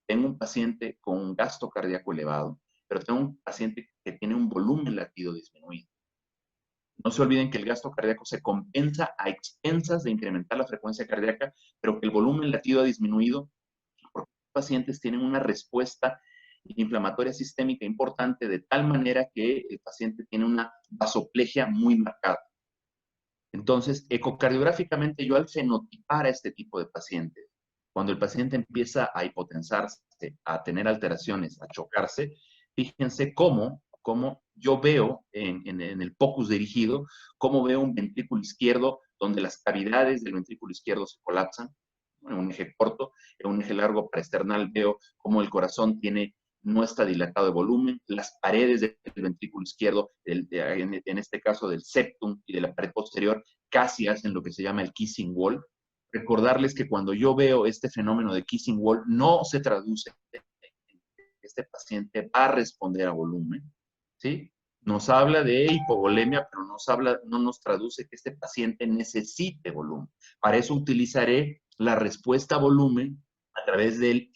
[SPEAKER 2] tengo un paciente con un gasto cardíaco elevado, pero tengo un paciente que tiene un volumen latido disminuido. No se olviden que el gasto cardíaco se compensa a expensas de incrementar la frecuencia cardíaca, pero que el volumen latido ha disminuido porque los pacientes tienen una respuesta inflamatoria sistémica importante de tal manera que el paciente tiene una vasoplegia muy marcada. Entonces, ecocardiográficamente, yo al fenotipar a este tipo de pacientes, cuando el paciente empieza a hipotensarse, a tener alteraciones, a chocarse, fíjense cómo yo veo en el POCUS dirigido, cómo veo un ventrículo izquierdo donde las cavidades del ventrículo izquierdo se colapsan, en un eje corto, en un eje largo paraesternal veo cómo el corazón no está dilatado de volumen, las paredes del ventrículo izquierdo, en este caso del septum y de la pared posterior, casi hacen lo que se llama el kissing wall. Recordarles que cuando yo veo este fenómeno de kissing wall, no se traduce en que este paciente va a responder a volumen, ¿sí? Nos habla de hipovolemia, pero no nos traduce que este paciente necesite volumen. Para eso utilizaré la respuesta a volumen a través del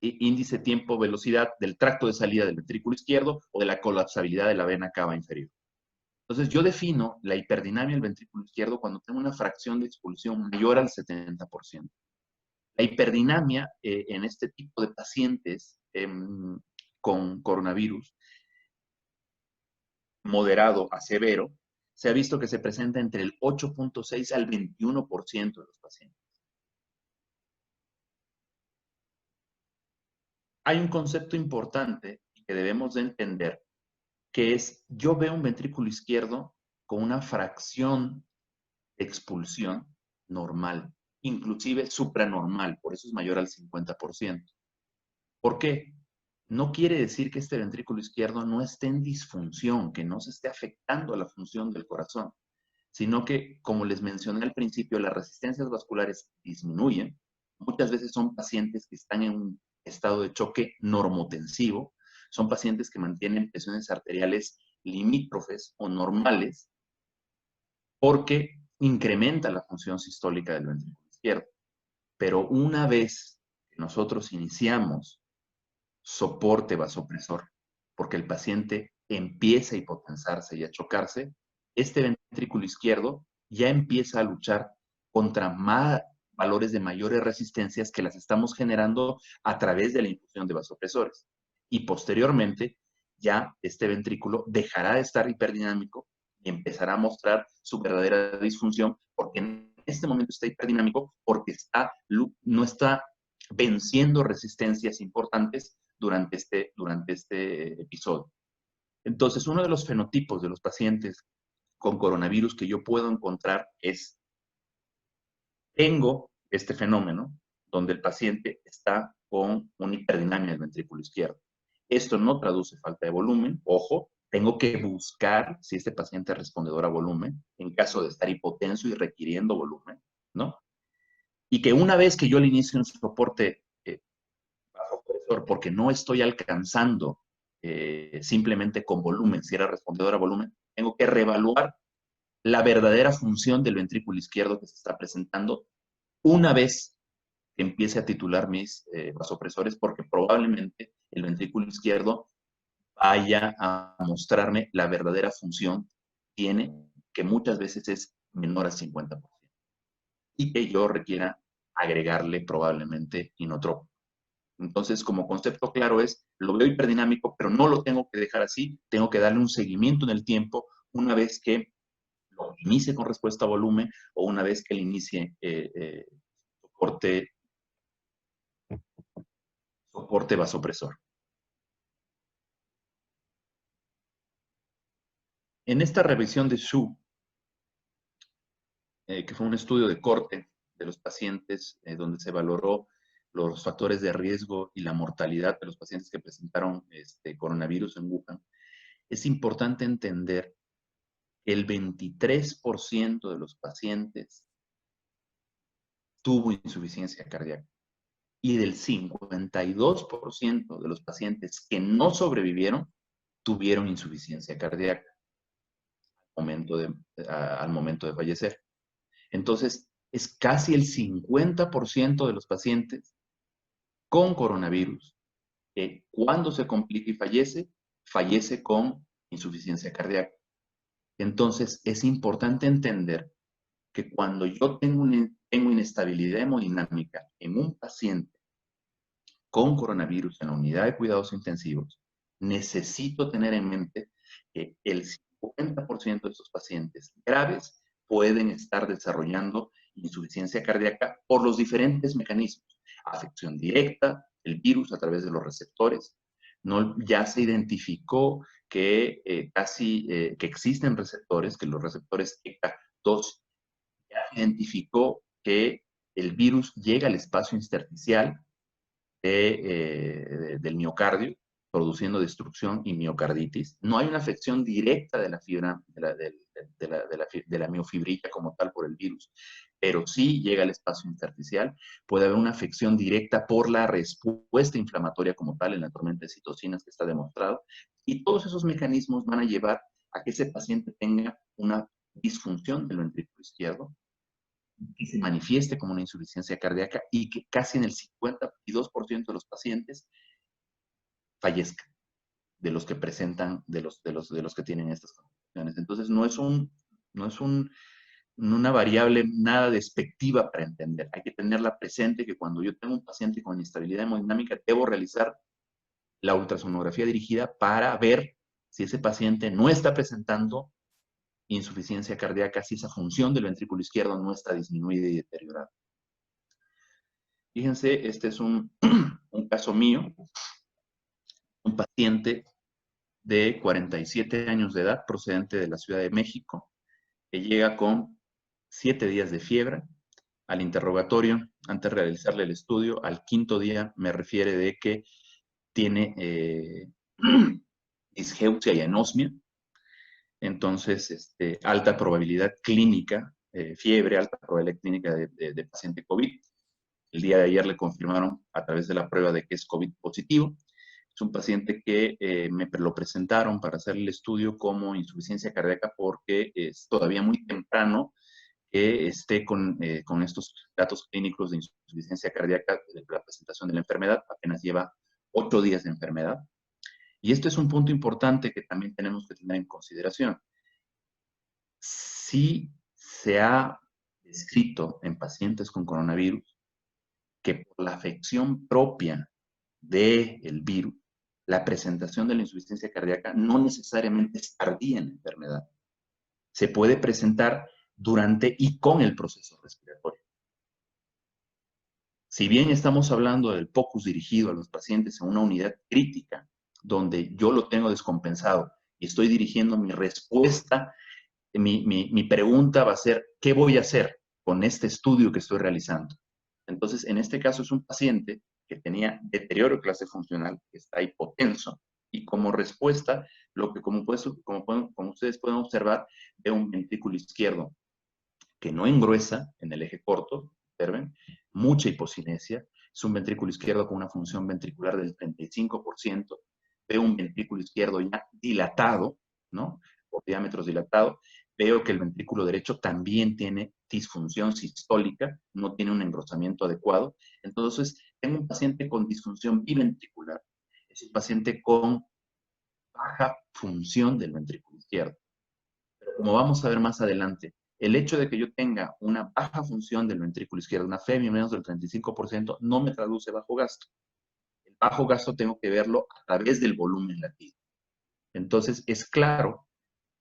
[SPEAKER 2] índice tiempo-velocidad del tracto de salida del ventrículo izquierdo o de la colapsabilidad de la vena cava inferior. Entonces, yo defino la hiperdinamia del ventrículo izquierdo cuando tengo una fracción de expulsión mayor al 70%. La hiperdinamia en este tipo de pacientes con coronavirus moderado a severo, se ha visto que se presenta entre el 8.6 al 21% de los pacientes. Hay un concepto importante que debemos de entender, que es, yo veo un ventrículo izquierdo con una fracción de expulsión normal, inclusive supranormal, por eso es mayor al 50%. ¿Por qué? No quiere decir que este ventrículo izquierdo no esté en disfunción, que no se esté afectando a la función del corazón, sino que, como les mencioné al principio, las resistencias vasculares disminuyen. Muchas veces son pacientes que están en un estado de choque normotensivo, son pacientes que mantienen presiones arteriales limítrofes o normales porque incrementa la función sistólica del ventrículo izquierdo. Pero una vez que nosotros iniciamos soporte vasopresor, porque el paciente empieza a hipotensarse y a chocarse, este ventrículo izquierdo ya empieza a luchar contra valores de mayores resistencias que las estamos generando a través de la infusión de vasopresores. Y posteriormente, ya este ventrículo dejará de estar hiperdinámico y empezará a mostrar su verdadera disfunción, porque en este momento está hiperdinámico, porque no está venciendo resistencias importantes durante este episodio. Entonces, uno de los fenotipos de los pacientes con coronavirus que yo puedo encontrar es, tengo este fenómeno donde el paciente está con una hiperdinamia del ventrículo izquierdo. Esto no traduce falta de volumen, ojo, tengo que buscar si este paciente es respondedor a volumen, en caso de estar hipotenso y requiriendo volumen, ¿no? Y que una vez que yo le inicie un soporte vasopresor porque no estoy alcanzando simplemente con volumen, si era respondedor a volumen, tengo que reevaluar la verdadera función del ventrículo izquierdo que se está presentando una vez que empiece a titular mis vasopresores, porque probablemente el ventrículo izquierdo vaya a mostrarme la verdadera función que tiene, que muchas veces es menor a 50%. Y que yo requiera agregarle probablemente inotrópico. Entonces, como concepto claro es, lo veo hiperdinámico, pero no lo tengo que dejar así, tengo que darle un seguimiento en el tiempo una vez que lo inicie con respuesta a volumen o una vez que le inicie soporte vasopresor. En esta revisión de Xu, que fue un estudio de corte de los pacientes, donde se valoró los factores de riesgo y la mortalidad de los pacientes que presentaron coronavirus en Wuhan, es importante entender que el 23% de los pacientes tuvo insuficiencia cardíaca y del 52% de los pacientes que no sobrevivieron tuvieron insuficiencia cardíaca al momento de fallecer. Entonces, es casi el 50% de los pacientes con coronavirus que cuando se complica y fallece con insuficiencia cardíaca. Entonces, es importante entender que cuando yo tengo inestabilidad hemodinámica en un paciente con coronavirus en la unidad de cuidados intensivos, necesito tener en mente que el 50% de estos pacientes graves pueden estar desarrollando insuficiencia cardíaca por los diferentes mecanismos. Afección directa, el virus a través de los receptores. No, ya se identificó que que existen receptores, que los receptores ECA2 ya se identificó que el virus llega al espacio intersticial del miocardio, produciendo destrucción y miocarditis. No hay una afección directa de la fibra, de la miofibrilla como tal por el virus, pero sí llega al espacio intersticial. Puede haber una afección directa por la respuesta inflamatoria como tal en la tormenta de citocinas que está demostrado. Y todos esos mecanismos van a llevar a que ese paciente tenga una disfunción del ventrículo izquierdo, que se manifieste como una insuficiencia cardíaca y que casi en el 52% de los pacientes fallezcan, de los que presentan, de los que tienen estas complicaciones. Entonces, no es una variable nada despectiva para entender. Hay que tenerla presente que cuando yo tengo un paciente con inestabilidad hemodinámica, debo realizar la ultrasonografía dirigida para ver si ese paciente no está presentando insuficiencia cardíaca, si esa función del ventrículo izquierdo no está disminuida y deteriorada. Fíjense, este es un caso mío, un paciente de 47 años de edad, procedente de la Ciudad de México, que llega con 7 días de fiebre. Al interrogatorio, antes de realizarle el estudio, al 5.º día me refiere de que tiene disgeusia y anosmia. Entonces, alta probabilidad clínica, fiebre, alta probabilidad clínica de paciente COVID. El día de ayer le confirmaron a través de la prueba de que es COVID positivo. Es un paciente que me lo presentaron para hacer el estudio como insuficiencia cardíaca porque es todavía muy temprano que esté con estos datos clínicos de insuficiencia cardíaca de la presentación de la enfermedad. Apenas lleva 8 días de enfermedad. Y esto es un punto importante que también tenemos que tener en consideración. Sí se ha descrito en pacientes con coronavirus que por la afección propia del virus, la presentación de la insuficiencia cardíaca no necesariamente es tardía en la enfermedad. Se puede presentar durante y con el proceso respiratorio. Si bien estamos hablando del POCUS dirigido a los pacientes en una unidad crítica, donde yo lo tengo descompensado y estoy dirigiendo mi respuesta, mi pregunta va a ser, ¿qué voy a hacer con este estudio que estoy realizando? Entonces, en este caso es un paciente que tenía deterioro de clase funcional, que está hipotenso, y como respuesta, como ustedes pueden observar, de un ventrículo izquierdo que no engruesa en el eje corto, observen, mucha hipocinesia, es un ventrículo izquierdo con una función ventricular del 35%, veo un ventrículo izquierdo ya dilatado, ¿no? Por diámetros dilatados, veo que el ventrículo derecho también tiene disfunción sistólica, no tiene un engrosamiento adecuado. Entonces, tengo un paciente con disfunción biventricular, es un paciente con baja función del ventrículo izquierdo. Pero como vamos a ver más adelante, el hecho de que yo tenga una baja función del ventrículo izquierdo, una FEMI menos del 35%, no me traduce bajo gasto. El bajo gasto tengo que verlo a través del volumen latido. Entonces, es claro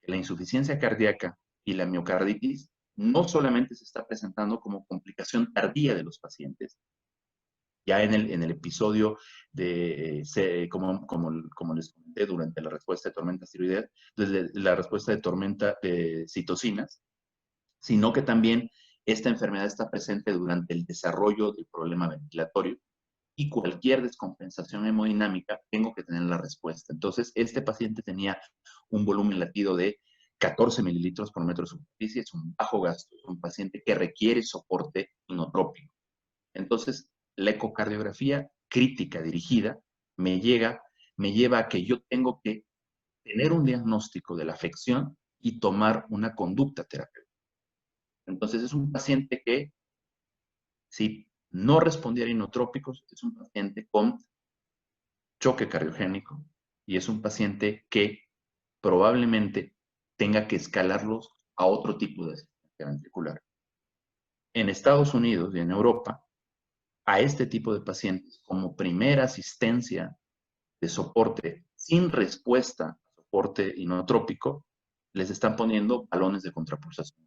[SPEAKER 2] que la insuficiencia cardíaca y la miocarditis no solamente se está presentando como complicación tardía de los pacientes, ya en el episodio de, como les comenté durante la respuesta de tormenta tiroidea, desde la respuesta de tormenta de citocinas, sino que también esta enfermedad está presente durante el desarrollo del problema ventilatorio y cualquier descompensación hemodinámica tengo que tener la respuesta. Entonces, este paciente tenía un volumen latido de 14 mililitros por metro de superficie, es un bajo gasto, es un paciente que requiere soporte inotrópico. Entonces, la ecocardiografía crítica dirigida me lleva a que yo tengo que tener un diagnóstico de la afección y tomar una conducta terapéutica. Entonces, es un paciente que, si no respondiera a inotrópicos, es un paciente con choque cardiogénico y es un paciente que probablemente tenga que escalarlos a otro tipo de asistencia ventricular. En Estados Unidos y en Europa, a este tipo de pacientes, como primera asistencia de soporte sin respuesta a soporte inotrópico, les están poniendo balones de contrapulsación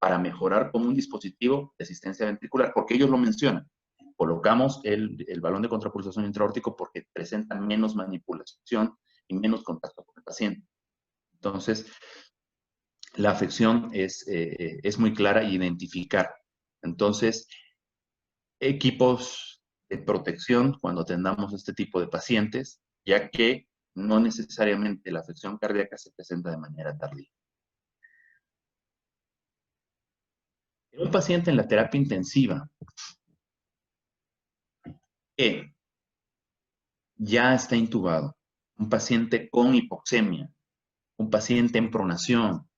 [SPEAKER 2] para mejorar como un dispositivo de asistencia ventricular, porque ellos lo mencionan. Colocamos el balón de contrapulsación intraórtico porque presenta menos manipulación y menos contacto con el paciente. Entonces, la afección es muy clara e identificar. Entonces, equipos de protección cuando tengamos este tipo de pacientes, ya que no necesariamente la afección cardíaca se presenta de manera tardía. En un paciente en la terapia intensiva que ya está intubado, un paciente con hipoxemia, un paciente en pronación,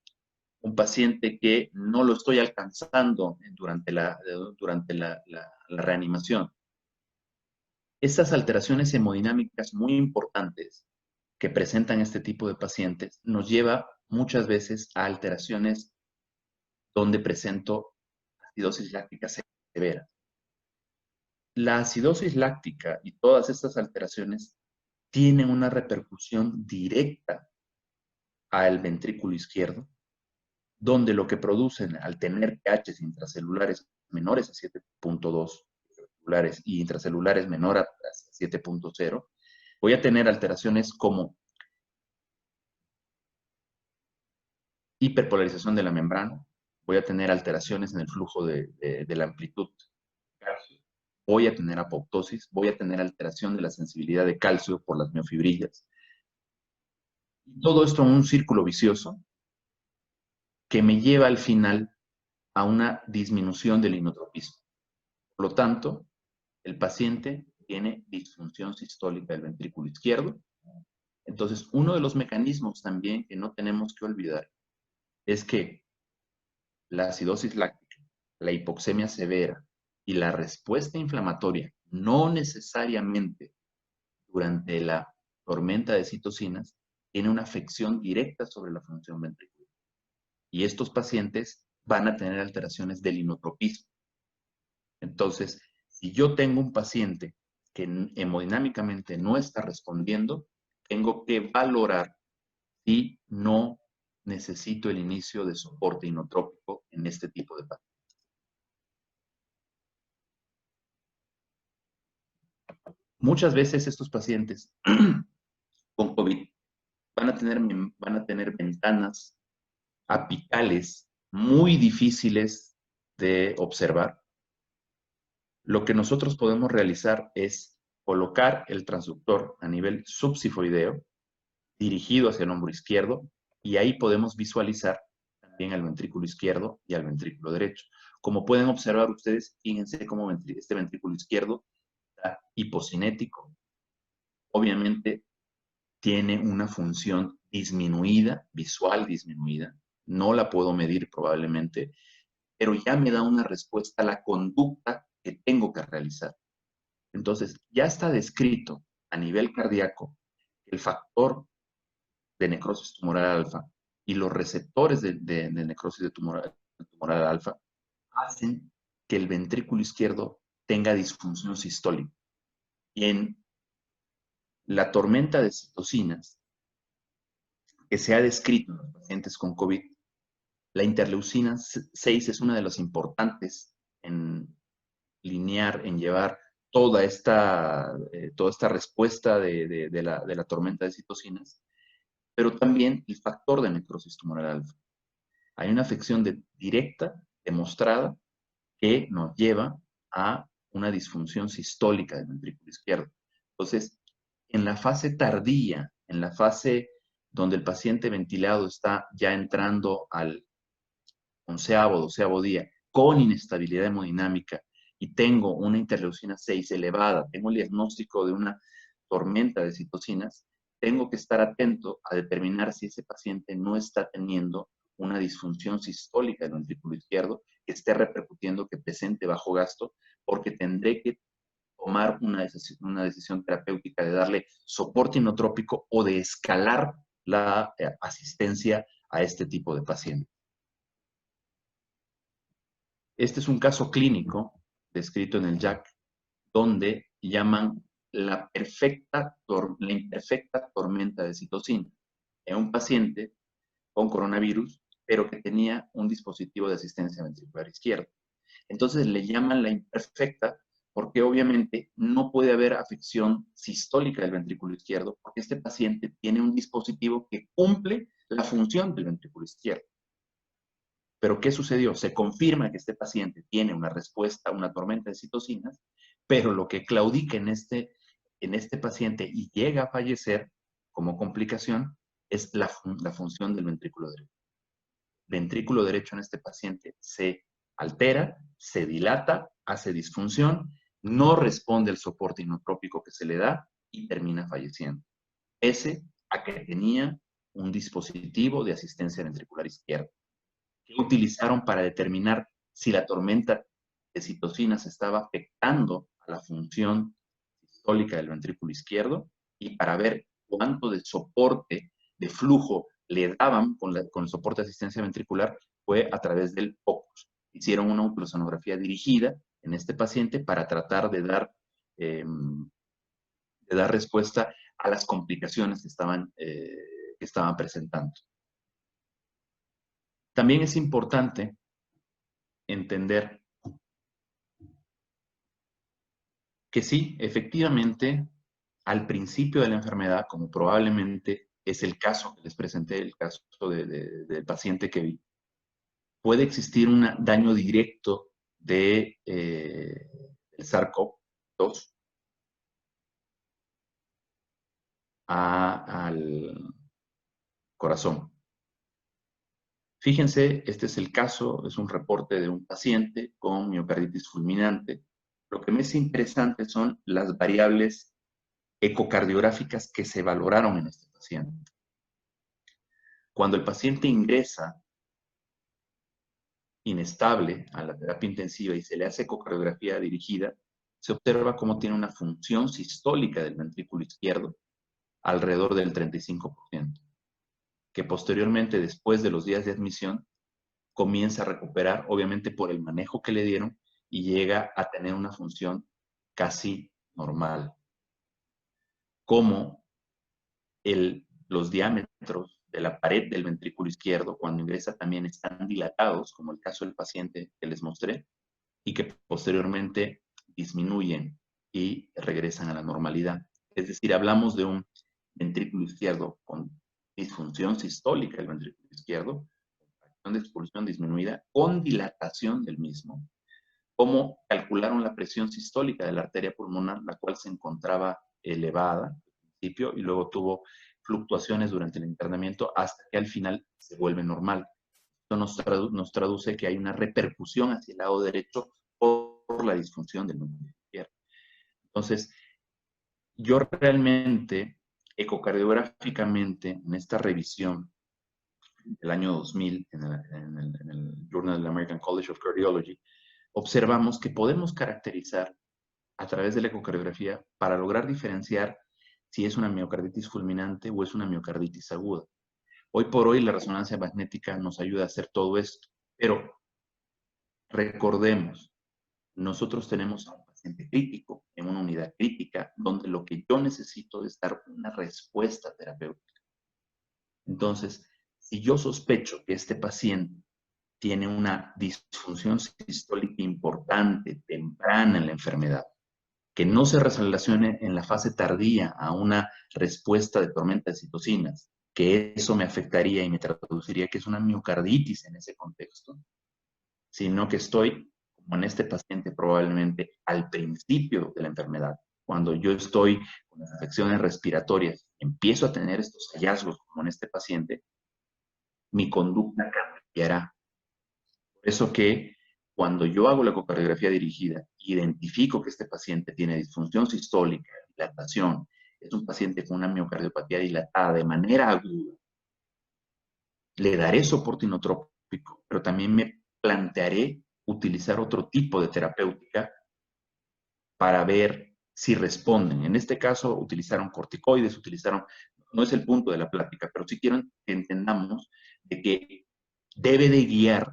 [SPEAKER 2] un paciente que no lo estoy alcanzando durante la reanimación. Estas alteraciones hemodinámicas muy importantes que presentan este tipo de pacientes nos lleva muchas veces a alteraciones donde presento acidosis láctica severa. La acidosis láctica y todas estas alteraciones tienen una repercusión directa al ventrículo izquierdo, donde lo que producen al tener pHs intracelulares menores a 7.2 y intracelulares menor a 7.0, voy a tener alteraciones como hiperpolarización de la membrana, voy a tener alteraciones en el flujo de la amplitud de calcio, voy a tener apoptosis, voy a tener alteración de la sensibilidad de calcio por las miofibrillas. Todo esto en un círculo vicioso que me lleva al final a una disminución del inotropismo. Por lo tanto, el paciente tiene disfunción sistólica del ventrículo izquierdo. Entonces, uno de los mecanismos también que no tenemos que olvidar es que la acidosis láctica, la hipoxemia severa y la respuesta inflamatoria, no necesariamente durante la tormenta de citocinas, tiene una afección directa sobre la función ventricular. Y estos pacientes van a tener alteraciones del inotropismo. Entonces, si yo tengo un paciente que hemodinámicamente no está respondiendo, tengo que valorar si no necesito el inicio de soporte inotrópico en este tipo de pacientes. Muchas veces estos pacientes con COVID van a tener ventanas apicales muy difíciles de observar. Lo que nosotros podemos realizar es colocar el transductor a nivel subsifoideo, dirigido hacia el hombro izquierdo, y ahí podemos visualizar también al ventrículo izquierdo y al ventrículo derecho. Como pueden observar ustedes, fíjense cómo este ventrículo izquierdo está hipocinético. Obviamente tiene una función disminuida, visual disminuida. No la puedo medir probablemente, pero ya me da una respuesta a la conducta que tengo que realizar. Entonces, ya está descrito a nivel cardíaco el factor de necrosis tumoral alfa y los receptores de necrosis tumoral alfa hacen que el ventrículo izquierdo tenga disfunción sistólica. Y en la tormenta de citocinas que se ha descrito en los pacientes con COVID, la interleucina 6 es una de las importantes en linear, en llevar toda esta respuesta de la tormenta de citocinas, pero también el factor de necrosis tumoral alfa. Hay una afección directa, demostrada, que nos lleva a una disfunción sistólica del ventrículo izquierdo. Entonces, en la fase tardía, en la fase donde el paciente ventilado está ya entrando al 11º, 12º día, con inestabilidad hemodinámica, y tengo una interleucina 6 elevada, tengo el diagnóstico de una tormenta de citocinas, tengo que estar atento a determinar si ese paciente no está teniendo una disfunción sistólica del ventrículo izquierdo que esté repercutiendo, que presente bajo gasto, porque tendré que tomar una decisión terapéutica de darle soporte inotrópico o de escalar la asistencia a este tipo de pacientes. Este es un caso clínico descrito en el JACC, donde llaman la imperfecta tormenta de citocina en un paciente con coronavirus, pero que tenía un dispositivo de asistencia ventricular izquierda. Entonces le llaman la imperfecta porque obviamente no puede haber afección sistólica del ventrículo izquierdo, porque este paciente tiene un dispositivo que cumple la función del ventrículo izquierdo. Pero ¿qué sucedió? Se confirma que este paciente tiene una respuesta a una tormenta de citocinas, pero lo que claudica en este paciente y llega a fallecer como complicación es la función del ventrículo derecho. El ventrículo derecho en este paciente se altera, se dilata, hace disfunción, no responde al soporte inotrópico que se le da y termina falleciendo, pese a que tenía un dispositivo de asistencia ventricular izquierda, que utilizaron para determinar si la tormenta de citocinas estaba afectando a la función sistólica del ventrículo izquierdo y para ver cuánto de soporte, de flujo le daban con el soporte de asistencia ventricular fue a través del POCUS. Hicieron una ultrasonografía dirigida en este paciente para tratar de dar respuesta a las complicaciones que estaban presentando. También es importante entender que sí, efectivamente, al principio de la enfermedad, como probablemente es el caso que les presenté, el caso del paciente que vi, puede existir un daño directo del SARS-CoV-2 al corazón. Fíjense, este es el caso, es un reporte de un paciente con miocarditis fulminante. Lo que me es interesante son las variables ecocardiográficas que se valoraron en este paciente. Cuando el paciente ingresa inestable a la terapia intensiva y se le hace ecocardiografía dirigida, se observa cómo tiene una función sistólica del ventrículo izquierdo alrededor del 35%, que posteriormente, después de los días de admisión, comienza a recuperar, obviamente por el manejo que le dieron, y llega a tener una función casi normal. Como los diámetros de la pared del ventrículo izquierdo, cuando ingresa, también están dilatados, como el caso del paciente que les mostré, y que posteriormente disminuyen y regresan a la normalidad. Es decir, hablamos de un ventrículo izquierdo con disfunción sistólica del ventrículo izquierdo, fracción de expulsión disminuida, con dilatación del mismo. ¿Cómo calcularon la presión sistólica de la arteria pulmonar, la cual se encontraba elevada al principio y luego tuvo fluctuaciones durante el internamiento hasta que al final se vuelve normal? Esto nos traduce que hay una repercusión hacia el lado derecho por la disfunción del ventrículo izquierdo. Entonces, yo realmente, ecocardiográficamente, en esta revisión del año 2000, en el Journal of the American College of Cardiology, observamos que podemos caracterizar a través de la ecocardiografía para lograr diferenciar si es una miocarditis fulminante o es una miocarditis aguda. Hoy por hoy la resonancia magnética nos ayuda a hacer todo esto, pero recordemos, nosotros tenemos a un paciente crítico en una unidad crítica donde lo que yo necesito es dar una respuesta terapéutica. Entonces, si yo sospecho que este paciente tiene una disfunción sistólica importante, temprana en la enfermedad, que no se relacione en la fase tardía a una respuesta de tormenta de citocinas, que eso me afectaría y me traduciría que es una miocarditis en ese contexto, sino que estoy, como en este paciente, probablemente al principio de la enfermedad. Cuando yo estoy con las afecciones respiratorias, empiezo a tener estos hallazgos, como en este paciente, mi conducta cambiará. Por eso que cuando yo hago la ecocardiografía dirigida, identifico que este paciente tiene disfunción sistólica, dilatación, es un paciente con una miocardiopatía dilatada de manera aguda, le daré soporte inotrópico, pero también me plantearé utilizar otro tipo de terapéutica para ver si responden. En este caso, utilizaron corticoides, no es el punto de la plática, pero sí quiero que entendamos de que debe de guiar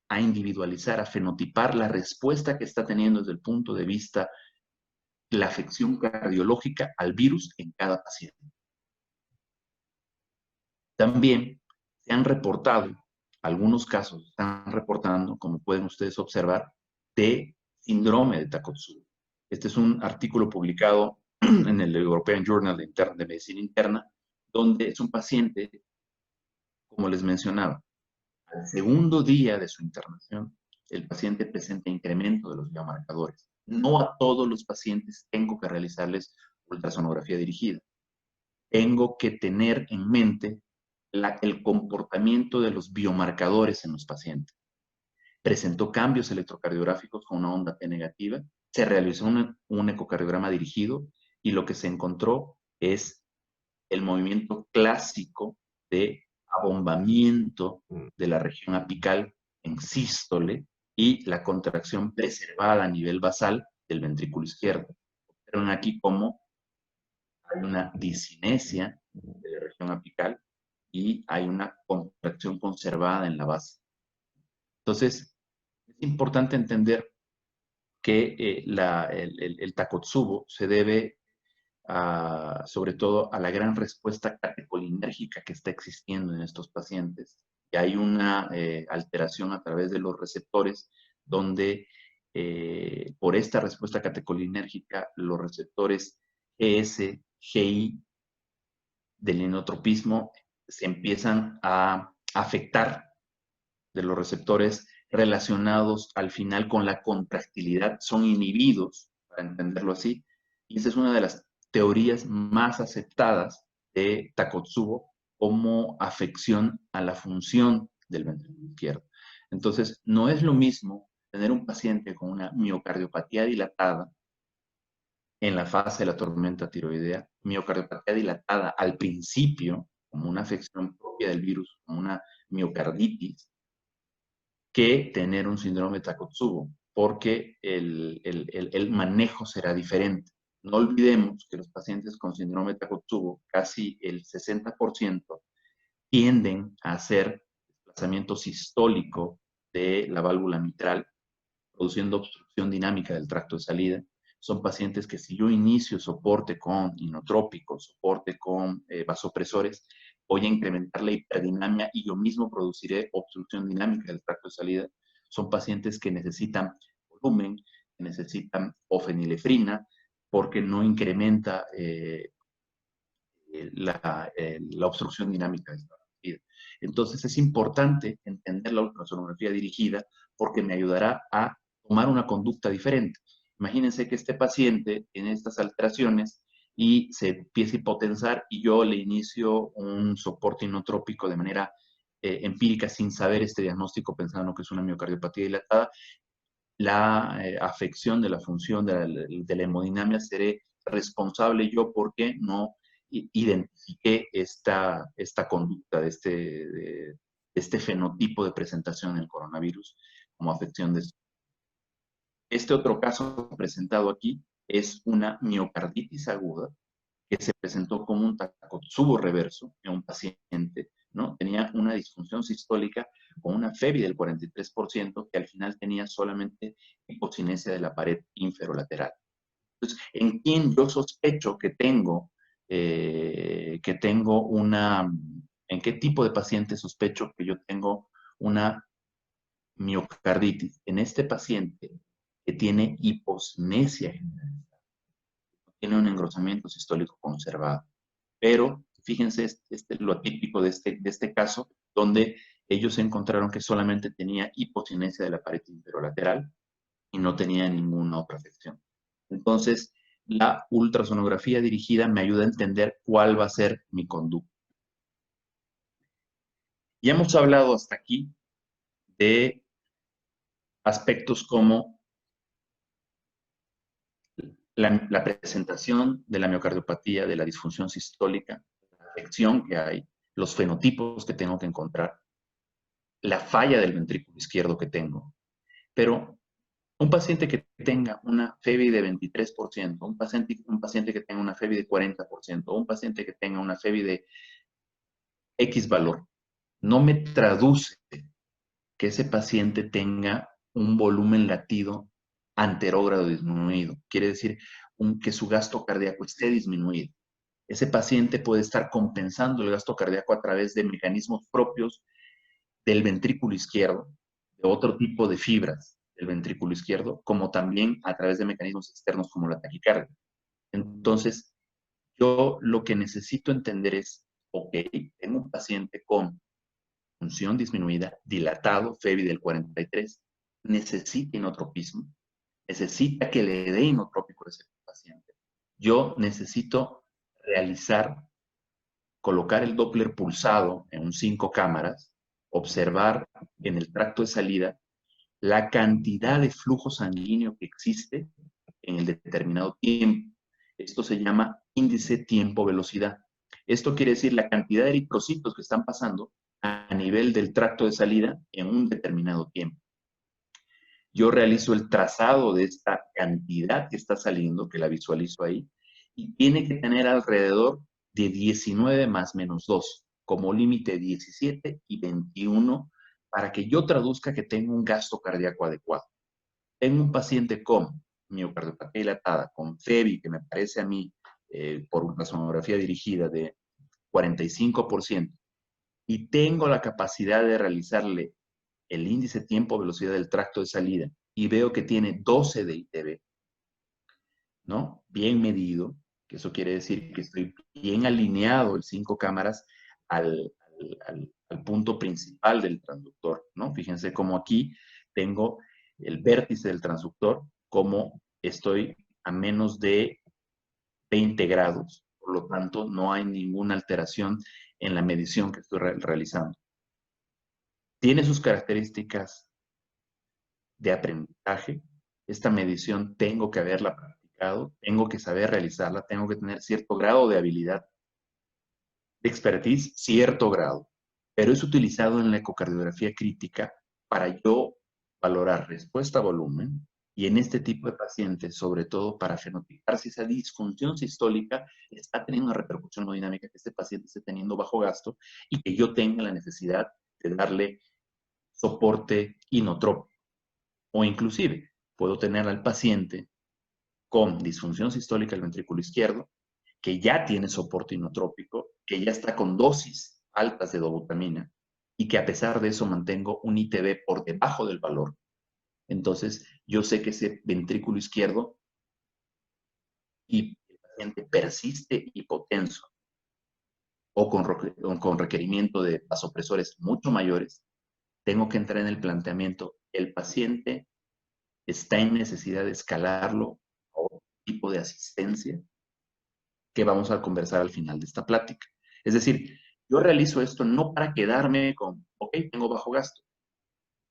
[SPEAKER 2] a individualizar, a fenotipar la respuesta que está teniendo desde el punto de vista la afección cardiológica al virus en cada paciente. También se han reportado, algunos casos están reportando, como pueden ustedes observar, de síndrome de Takotsubo. Este es un artículo publicado en el European Journal de Medicina Interna, donde es un paciente, como les mencionaba, al segundo día de su internación, el paciente presenta incremento de los biomarcadores. No a todos los pacientes tengo que realizarles ultrasonografía dirigida. Tengo que tener en mente el comportamiento de los biomarcadores en los pacientes. Presentó cambios electrocardiográficos con una onda P negativa, se realizó un ecocardiograma dirigido y lo que se encontró es el movimiento clásico de abombamiento de la región apical en sístole y la contracción preservada a nivel basal del ventrículo izquierdo. Observen aquí cómo hay una discinesia de la región apical y hay una contracción conservada en la base. Entonces, es importante entender que el Takotsubo se debe sobre todo a la gran respuesta catecolinérgica que está existiendo en estos pacientes. Y hay una alteración a través de los receptores donde por esta respuesta catecolinérgica los receptores GS, GI del inotropismo se empiezan a afectar de los receptores relacionados al final con la contractilidad, son inhibidos, para entenderlo así, y esa es una de las teorías más aceptadas de Takotsubo como afección a la función del ventrículo izquierdo. Entonces, no es lo mismo tener un paciente con una miocardiopatía dilatada en la fase de la tormenta tiroidea, miocardiopatía dilatada al principio, como una afección propia del virus, como una miocarditis, que tener un síndrome de Takotsubo, porque el manejo será diferente. No olvidemos que los pacientes con síndrome de Takotsubo, casi el 60%, tienden a hacer desplazamiento sistólico de la válvula mitral, produciendo obstrucción dinámica del tracto de salida. Son pacientes que si yo inicio soporte con inotrópicos, soporte con vasopresores, voy a incrementar la hiperdinamia y yo mismo produciré obstrucción dinámica del tracto de salida. Son pacientes que necesitan volumen, que necesitan ofenilefrina, porque no incrementa la obstrucción dinámica del tracto de salida. Entonces es importante entender la ultrasonografía dirigida porque me ayudará a tomar una conducta diferente. Imagínense que este paciente tiene estas alteraciones y se empieza a hipotensar y yo le inicio un soporte inotrópico de manera empírica sin saber este diagnóstico pensando que es una miocardiopatía dilatada. La afección de la función de la hemodinamia seré responsable yo porque no identifiqué esta conducta de este fenotipo de presentación del coronavirus como afección de... Este otro caso presentado aquí es una miocarditis aguda que se presentó como un Takotsubo reverso en un paciente ¿no? Tenía una disfunción sistólica con una FEBI del 43%, que al final tenía solamente hipocinesia de la pared inferolateral. Entonces, ¿en quién yo sospecho que tengo en qué tipo de paciente sospecho que yo tengo una miocarditis? En este paciente que tiene hipocinesia generalizada, tiene un engrosamiento sistólico conservado. Pero fíjense lo atípico de este caso, donde ellos encontraron que solamente tenía hipocinesia de la pared inferolateral y no tenía ninguna otra afección. Entonces, la ultrasonografía dirigida me ayuda a entender cuál va a ser mi conducta. Ya hemos hablado hasta aquí de aspectos como la presentación de la miocardiopatía, de la disfunción sistólica, la afección que hay, los fenotipos que tengo que encontrar, la falla del ventrículo izquierdo que tengo. Pero un paciente que tenga una FEBI de 23%, un paciente que tenga una FEBI de 40%, un paciente que tenga una FEBI de X valor, no me traduce que ese paciente tenga un volumen latido anterógrado disminuido. Quiere decir que su gasto cardíaco esté disminuido. Ese paciente puede estar compensando el gasto cardíaco a través de mecanismos propios del ventrículo izquierdo, de otro tipo de fibras del ventrículo izquierdo, como también a través de mecanismos externos como la taquicardia. Entonces, yo lo que necesito entender es, ok, tengo un paciente con función disminuida, dilatado, FEBI del 43, necesita inotropismo, necesita que le dé inotrópico a ese paciente. Yo necesito colocar el Doppler pulsado en un 5 cámaras, observar en el tracto de salida la cantidad de flujo sanguíneo que existe en el determinado tiempo. Esto se llama índice tiempo-velocidad. Esto quiere decir la cantidad de eritrocitos que están pasando a nivel del tracto de salida en un determinado tiempo. Yo realizo el trazado de esta cantidad que está saliendo, que la visualizo ahí, y tiene que tener alrededor de 19 más menos 2, como límite 17 y 21, para que yo traduzca que tengo un gasto cardíaco adecuado. Tengo un paciente con miocardiopatía dilatada, con FEBI, que me parece a mí, por una sonografía dirigida de 45%, y tengo la capacidad de realizarle el índice tiempo-velocidad del tracto de salida y veo que tiene 12 de ITB, ¿no? Bien medido, que eso quiere decir que estoy bien alineado el 5 cámaras al punto principal del transductor, ¿no? Fíjense cómo aquí tengo el vértice del transductor, como estoy a menos de 20 grados, por lo tanto no hay ninguna alteración en la medición que estoy realizando. Tiene sus características de aprendizaje. Esta medición tengo que haberla practicado, tengo que saber realizarla, tengo que tener cierto grado de habilidad, de expertise, cierto grado, pero es utilizado en la ecocardiografía crítica para yo valorar respuesta a volumen y en este tipo de pacientes, sobre todo para fenotipar si esa disfunción sistólica está teniendo una repercusión hemodinámica, que este paciente esté teniendo bajo gasto y que yo tenga la necesidad de darle soporte inotrópico. O inclusive, puedo tener al paciente con disfunción sistólica del ventrículo izquierdo, que ya tiene soporte inotrópico, que ya está con dosis altas de dobutamina y que a pesar de eso mantengo un ITB por debajo del valor. Entonces, yo sé que ese ventrículo izquierdo y el paciente persiste hipotenso o con requerimiento de vasopresores mucho mayores, tengo que entrar en el planteamiento, el paciente está en necesidad de escalarlo a otro tipo de asistencia que vamos a conversar al final de esta plática. Es decir, yo realizo esto no para quedarme con, ok, tengo bajo gasto,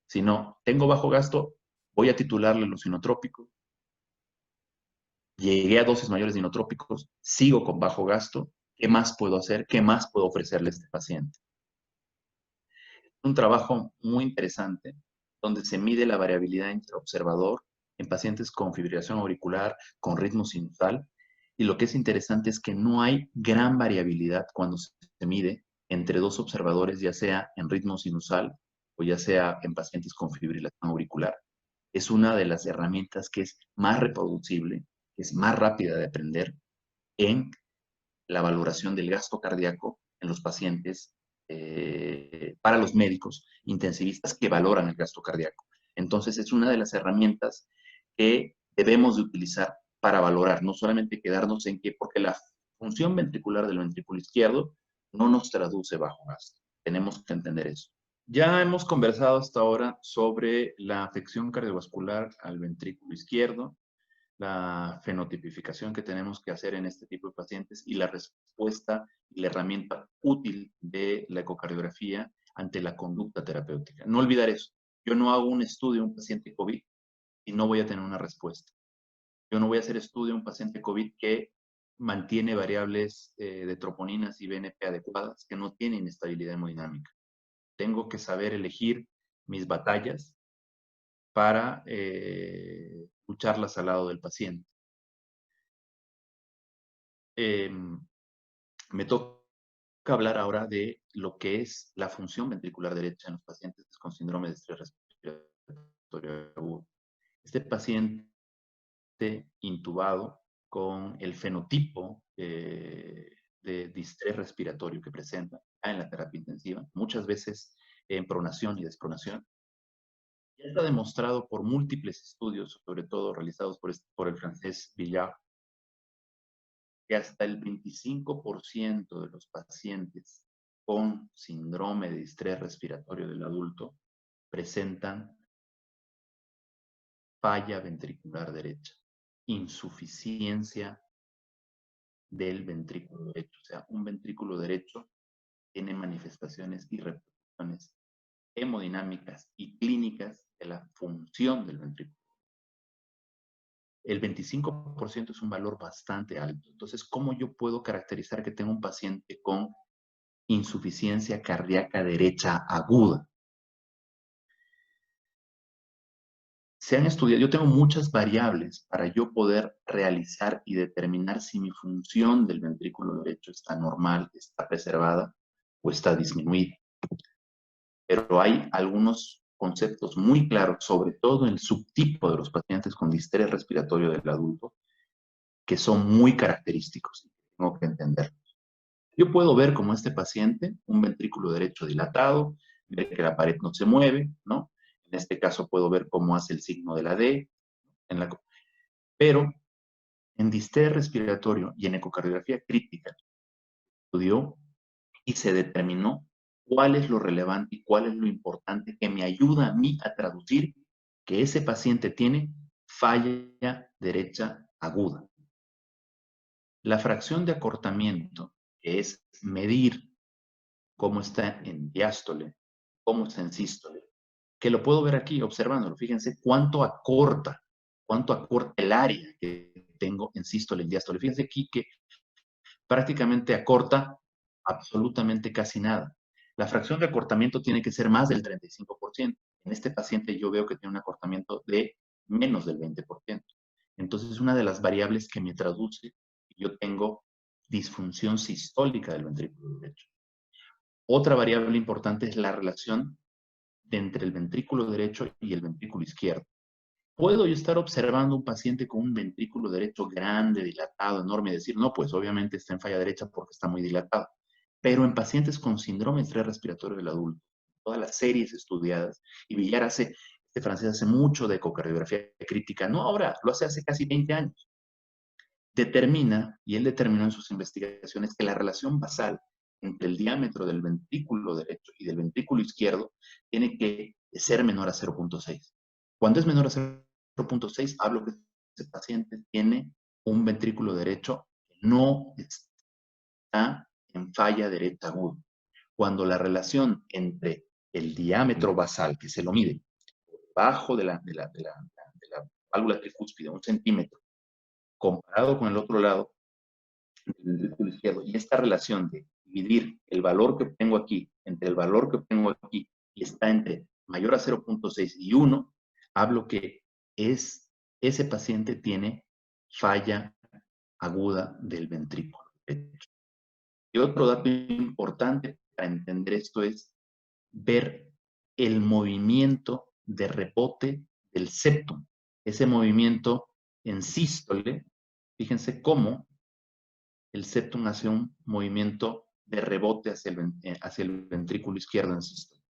[SPEAKER 2] sino tengo bajo gasto, voy a titularle los inotrópicos, llegué a dosis mayores de inotrópicos, sigo con bajo gasto, ¿qué más puedo hacer? ¿Qué más puedo ofrecerle a este paciente? Un trabajo muy interesante donde se mide la variabilidad intraobservador en pacientes con fibrilación auricular, con ritmo sinusal, y lo que es interesante es que no hay gran variabilidad cuando se mide entre dos observadores, ya sea en ritmo sinusal o ya sea en pacientes con fibrilación auricular. Es una de las herramientas que es más reproducible, que es más rápida de aprender en la valoración del gasto cardíaco en los pacientes, para los médicos intensivistas que valoran el gasto cardíaco. Entonces, es una de las herramientas que debemos de utilizar para valorar, no solamente quedarnos en que, porque la función ventricular del ventrículo izquierdo no nos traduce bajo gasto. Tenemos que entender eso. Ya hemos conversado hasta ahora sobre la afección cardiovascular al ventrículo izquierdo, la fenotipificación que tenemos que hacer en este tipo de pacientes y la respuesta y la herramienta útil de la ecocardiografía ante la conducta terapéutica. No olvidar eso. Yo no hago un estudio de un paciente COVID y no voy a tener una respuesta. Yo no voy a hacer estudio de un paciente COVID que mantiene variables de troponinas y BNP adecuadas, que no tienen estabilidad hemodinámica. Tengo que saber elegir mis batallas para lucharlas al lado del paciente. Me toca hablar ahora de lo que es la función ventricular derecha en los pacientes con síndrome de estrés respiratorio agudo. Este paciente intubado con el fenotipo de distrés respiratorio que presenta en la terapia intensiva, muchas veces en pronación y despronación, ya está demostrado por múltiples estudios, sobre todo realizados por el francés Villard, que hasta el 25% de los pacientes con síndrome de distrés respiratorio del adulto presentan falla ventricular derecha, insuficiencia del ventrículo derecho. O sea, un ventrículo derecho tiene manifestaciones y repercusiones hemodinámicas y clínicas de la función del ventrículo. El 25% es un valor bastante alto. Entonces, ¿cómo yo puedo caracterizar que tengo un paciente con insuficiencia cardíaca derecha aguda? Se han estudiado, yo tengo muchas variables para yo poder realizar y determinar si mi función del ventrículo derecho está normal, está preservada o está disminuida. Pero hay algunos conceptos muy claros, sobre todo en el subtipo de los pacientes con distrés respiratorio del adulto, que son muy característicos. Tengo que entenderlos. Yo puedo ver como este paciente, un ventrículo derecho dilatado, ver que la pared no se mueve, ¿no? En este caso puedo ver cómo hace el signo de la D, pero en distrés respiratorio y en ecocardiografía crítica estudió y se determinó cuál es lo relevante y cuál es lo importante que me ayuda a mí a traducir que ese paciente tiene falla derecha aguda. La fracción de acortamiento, que es medir cómo está en diástole, cómo está en sístole, que lo puedo ver aquí observándolo. Fíjense cuánto acorta el área que tengo en sístole y diástole. Fíjense aquí que prácticamente acorta absolutamente casi nada. La fracción de acortamiento tiene que ser más del 35%. En este paciente yo veo que tiene un acortamiento de menos del 20%. Entonces es una de las variables que me traduce que yo tengo disfunción sistólica del ventrículo derecho. Otra variable importante es la relación entre el ventrículo derecho y el ventrículo izquierdo. ¿Puedo yo estar observando un paciente con un ventrículo derecho grande, dilatado, enorme, y decir, no, pues obviamente está en falla derecha porque está muy dilatado? Pero en pacientes con síndrome de estrés respiratorio del adulto, todas las series estudiadas, y Villar este francés hace mucho de ecocardiografía crítica, no ahora, lo hace casi 20 años, y él determinó en sus investigaciones que la relación basal entre el diámetro del ventrículo derecho y del ventrículo izquierdo tiene que ser menor a 0.6. Cuando es menor a 0.6, hablo que ese paciente tiene un ventrículo derecho que no está en falla derecha aguda. Cuando la relación entre el diámetro basal, que se lo mide debajo de la válvula tricúspide, 1 centímetro, comparado con el otro lado del ventrículo izquierdo, y esta relación de dividir el valor que tengo aquí entre el valor que tengo aquí y está entre mayor a 0.6 y 1, hablo que ese paciente tiene falla aguda del ventrículo derecho. Y otro dato importante para entender esto es ver el movimiento de rebote del septum. Ese movimiento en sístole, fíjense cómo el septum hace un movimiento de rebote hacia el ventrículo izquierdo en sístole.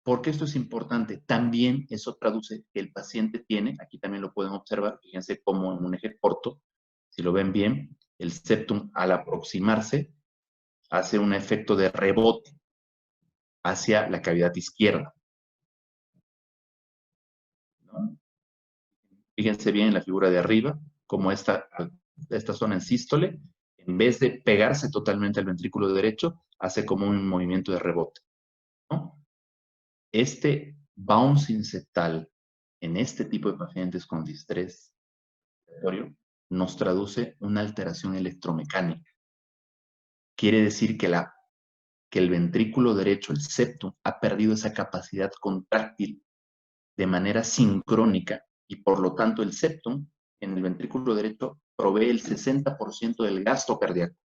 [SPEAKER 2] ¿Por qué esto es importante? También eso traduce que el paciente tiene, aquí también lo pueden observar, fíjense cómo en un eje corto, si lo ven bien, el septum al aproximarse hace un efecto de rebote hacia la cavidad izquierda, ¿no? Fíjense bien en la figura de arriba, como esta zona en sístole, en vez de pegarse totalmente al ventrículo derecho, hace como un movimiento de rebote, ¿no? Este bouncing septal en este tipo de pacientes con distrés respiratorio nos traduce una alteración electromecánica. Quiere decir que el ventrículo derecho, el septum, ha perdido esa capacidad contráctil de manera sincrónica y por lo tanto el septum en el ventrículo derecho provee el 60% del gasto cardíaco.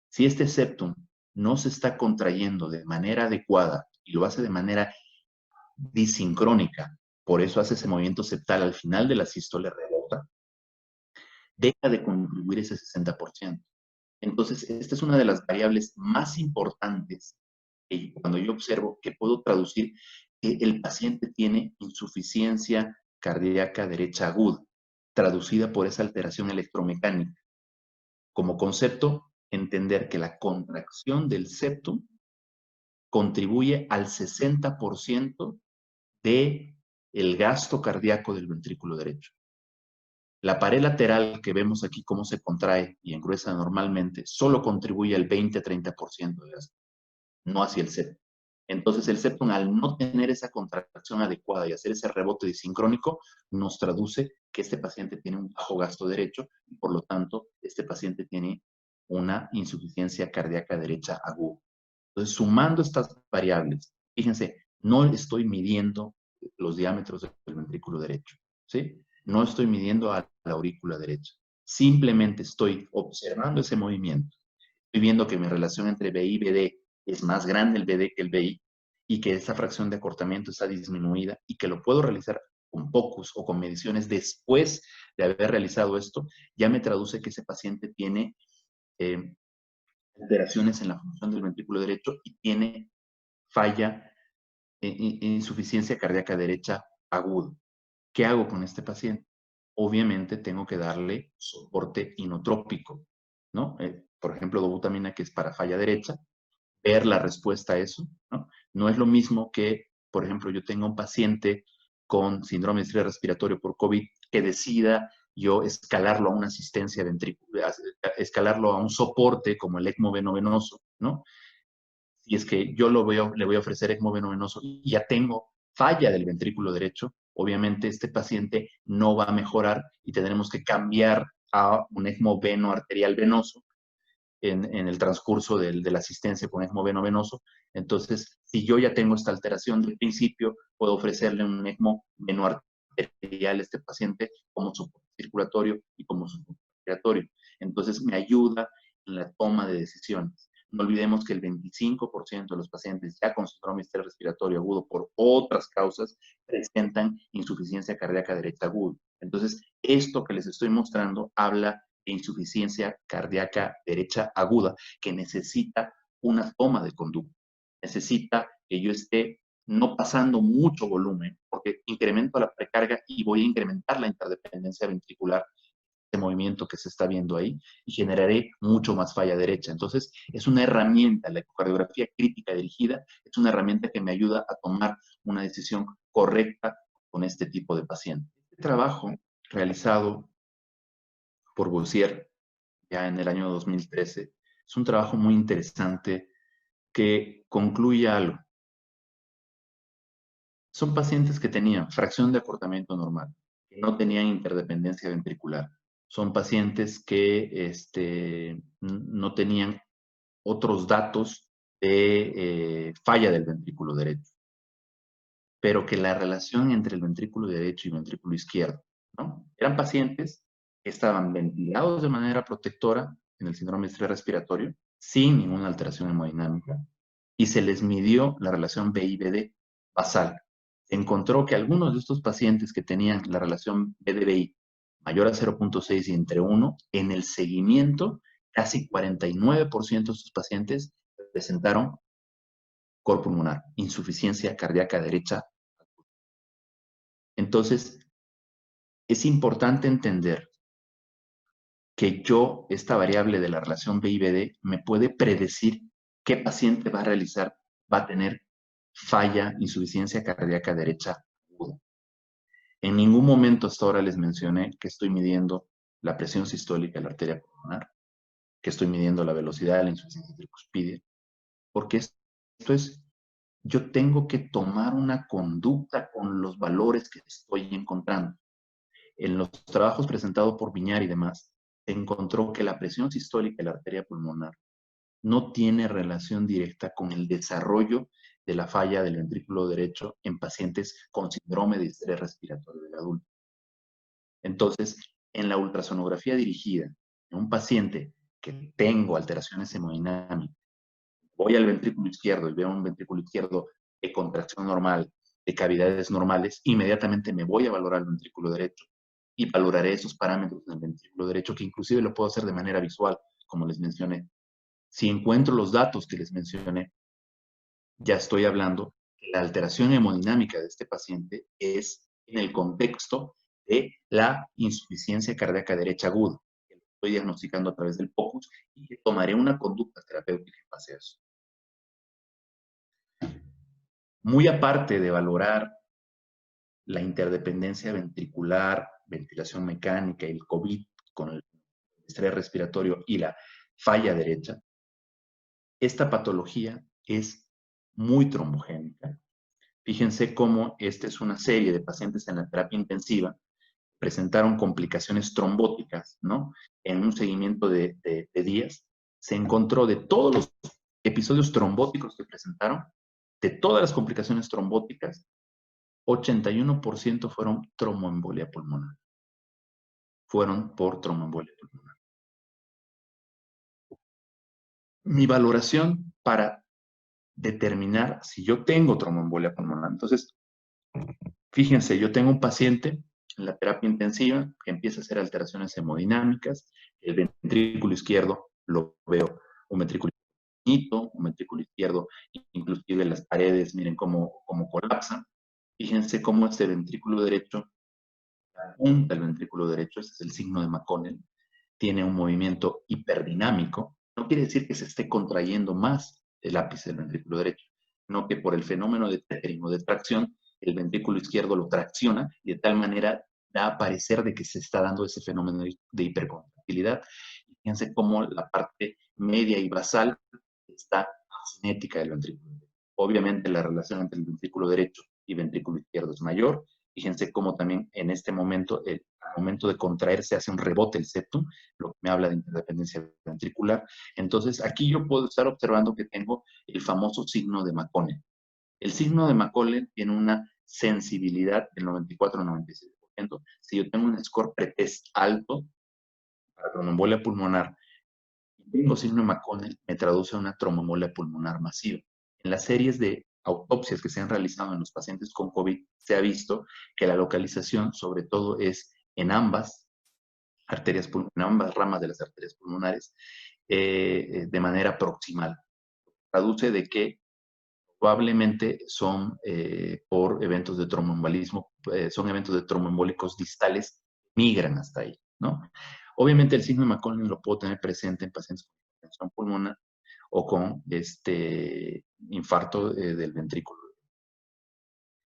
[SPEAKER 2] Si este septum no se está contrayendo de manera adecuada y lo hace de manera disincrónica, por eso hace ese movimiento septal al final de la sístole rebota, deja de contribuir ese 60%. Entonces, esta es una de las variables más importantes que cuando yo observo que puedo traducir que el paciente tiene insuficiencia cardíaca derecha aguda, traducida por esa alteración electromecánica. Como concepto, entender que la contracción del septum contribuye al 60% del gasto cardíaco del ventrículo derecho. La pared lateral que vemos aquí cómo se contrae y engruesa normalmente solo contribuye al 20-30% de gasto, no hacia el septum. Entonces el septum al no tener esa contracción adecuada y hacer ese rebote disincrónico nos traduce que este paciente tiene un bajo gasto derecho y por lo tanto este paciente tiene una insuficiencia cardíaca derecha aguda. Entonces sumando estas variables, fíjense, no estoy midiendo los diámetros del ventrículo derecho, ¿sí? No estoy midiendo a la aurícula derecha. Simplemente estoy observando ese movimiento. Estoy viendo que mi relación entre BI y BD es más grande el BD que el BI y que esa fracción de acortamiento está disminuida y que lo puedo realizar con POCUS o con mediciones después de haber realizado esto, ya me traduce que ese paciente tiene alteraciones en la función del ventrículo derecho y tiene falla, insuficiencia cardíaca derecha aguda. ¿Qué hago con este paciente? Obviamente tengo que darle soporte inotrópico, ¿no? Por ejemplo, dobutamina, que es para falla derecha, ver la respuesta a eso, ¿no? No es lo mismo que, por ejemplo, yo tenga un paciente con síndrome de estrés respiratorio por COVID que decida yo escalarlo a una asistencia ventricular, escalarlo a un soporte como el ECMO veno-venoso, ¿no? Si es que yo le voy a ofrecer ECMO veno-venoso y ya tengo falla del ventrículo derecho, obviamente este paciente no va a mejorar y tendremos que cambiar a un ECMO veno-arterial venoso en el transcurso de la asistencia con ECMO veno-venoso. Entonces, si yo ya tengo esta alteración del principio, puedo ofrecerle un ECMO veno-arterial a este paciente como soporte circulatorio y como soporte respiratorio. Entonces, me ayuda en la toma de decisiones. No olvidemos que el 25% de los pacientes ya con síndrome de estrés respiratorio agudo por otras causas presentan insuficiencia cardíaca derecha aguda. Entonces, esto que les estoy mostrando habla de insuficiencia cardíaca derecha aguda que necesita una toma de conducta. Necesita que yo esté no pasando mucho volumen, porque incremento la precarga y voy a incrementar la interdependencia ventricular, este movimiento que se está viendo ahí, y generaré mucho más falla derecha. Entonces, es una herramienta, la ecocardiografía crítica dirigida, es una herramienta que me ayuda a tomar una decisión correcta con este tipo de paciente. Este trabajo realizado por Boursier ya en el año 2013, es un trabajo muy interesante que concluye algo. Son pacientes que tenían fracción de acortamiento normal, que no tenían interdependencia ventricular. Son pacientes que no tenían otros datos de falla del ventrículo derecho, pero que la relación entre el ventrículo derecho y ventrículo izquierdo, ¿no? Eran pacientes que estaban ventilados de manera protectora en el síndrome de estrés respiratorio, sin ninguna alteración hemodinámica, y se les midió la relación BI-BD basal. Se encontró que algunos de estos pacientes que tenían la relación BD-BI mayor a 0.6 y entre 1, en el seguimiento, casi 49% de estos pacientes presentaron cor pulmonar, insuficiencia cardíaca derecha. Entonces, es importante entender que esta variable de la relación BI-BD me puede predecir qué paciente va a tener falla, insuficiencia cardíaca derecha aguda. En ningún momento hasta ahora les mencioné que estoy midiendo la presión sistólica de la arteria pulmonar, que estoy midiendo la velocidad de la insuficiencia tricuspidia, porque esto es, yo tengo que tomar una conducta con los valores que estoy encontrando. En los trabajos presentados por Viñar y demás, se encontró que la presión sistólica de la arteria pulmonar no tiene relación directa con el desarrollo de la falla del ventrículo derecho en pacientes con síndrome de estrés respiratorio del adulto. Entonces, en la ultrasonografía dirigida, en un paciente que tengo alteraciones hemodinámicas, voy al ventrículo izquierdo y veo un ventrículo izquierdo de contracción normal, de cavidades normales, inmediatamente me voy a valorar el ventrículo derecho y valoraré esos parámetros del ventrículo derecho, que inclusive lo puedo hacer de manera visual, como les mencioné. Si encuentro los datos que les mencioné, ya estoy hablando que la alteración hemodinámica de este paciente es en el contexto de la insuficiencia cardíaca derecha aguda, que lo estoy diagnosticando a través del POCUS y que tomaré una conducta terapéutica en base a eso. Muy aparte de valorar la interdependencia ventricular, ventilación mecánica y el COVID con el estrés respiratorio y la falla derecha, esta patología es muy trombogénica. Fíjense cómo esta es una serie de pacientes en la terapia intensiva, presentaron complicaciones trombóticas, ¿no? En un seguimiento de días, se encontró de todos los episodios trombóticos que presentaron, de todas las complicaciones trombóticas, 81% fueron tromboembolia pulmonar. Fueron por tromboembolia pulmonar. Mi valoración para determinar si yo tengo tromboembolia pulmonar. Entonces, fíjense, yo tengo un paciente en la terapia intensiva que empieza a hacer alteraciones hemodinámicas. El ventrículo izquierdo lo veo, un ventrículo bonito, un ventrículo izquierdo, inclusive las paredes, miren cómo colapsan. Fíjense cómo este ventrículo derecho, la punta del ventrículo derecho, ese es el signo de McConnell, tiene un movimiento hiperddinámico. No quiere decir que se esté contrayendo más el ápice del ventrículo derecho, sino que por el fenómeno de tethering o de tracción, el ventrículo izquierdo lo tracciona y de tal manera da a parecer de que se está dando ese fenómeno de hipercontractilidad. Y fíjense cómo la parte media y basal está cinética del ventrículo. Obviamente la relación entre el ventrículo derecho y ventrículo izquierdo es mayor. Fíjense cómo también en este momento, al momento de contraerse, hace un rebote el septum, lo que me habla de interdependencia ventricular. Entonces, aquí yo puedo estar observando que tengo el famoso signo de McConnell. El signo de McConnell tiene una sensibilidad del 94-96%. Si yo tengo un score pretest alto para tromboembolia pulmonar y tengo signo de McConnell, me traduce a una tromboembolia pulmonar masiva. En las series de autopsias que se han realizado en los pacientes con COVID, se ha visto que la localización, sobre todo, es en ambas en ambas ramas de las arterias pulmonares, de manera proximal. Traduce de que probablemente son por eventos de tromboembolismo, son eventos de tromboembólicos distales, migran hasta ahí, ¿no? Obviamente el signo de McConnell lo puedo tener presente en pacientes con hipertensión pulmonar o con infarto del ventrículo.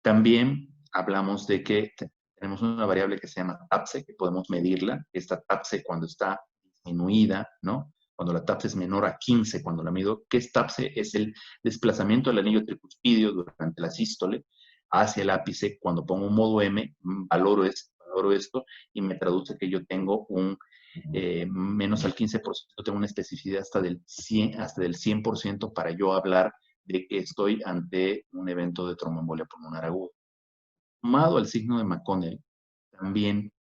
[SPEAKER 2] También hablamos de que tenemos una variable que se llama TAPSE, que podemos medirla. Esta TAPSE cuando está disminuida, ¿no? Cuando la TAPSE es menor a 15, cuando la mido, ¿qué es TAPSE? Es el desplazamiento del anillo tricuspidio durante la sístole hacia el ápice. Cuando pongo un modo M, valoro esto y me traduce que yo tengo un menos al 15%, tengo una especificidad hasta del 100% para yo hablar de que estoy ante un evento de tromboembolia pulmonar aguda. Sumado al signo de McConnell, también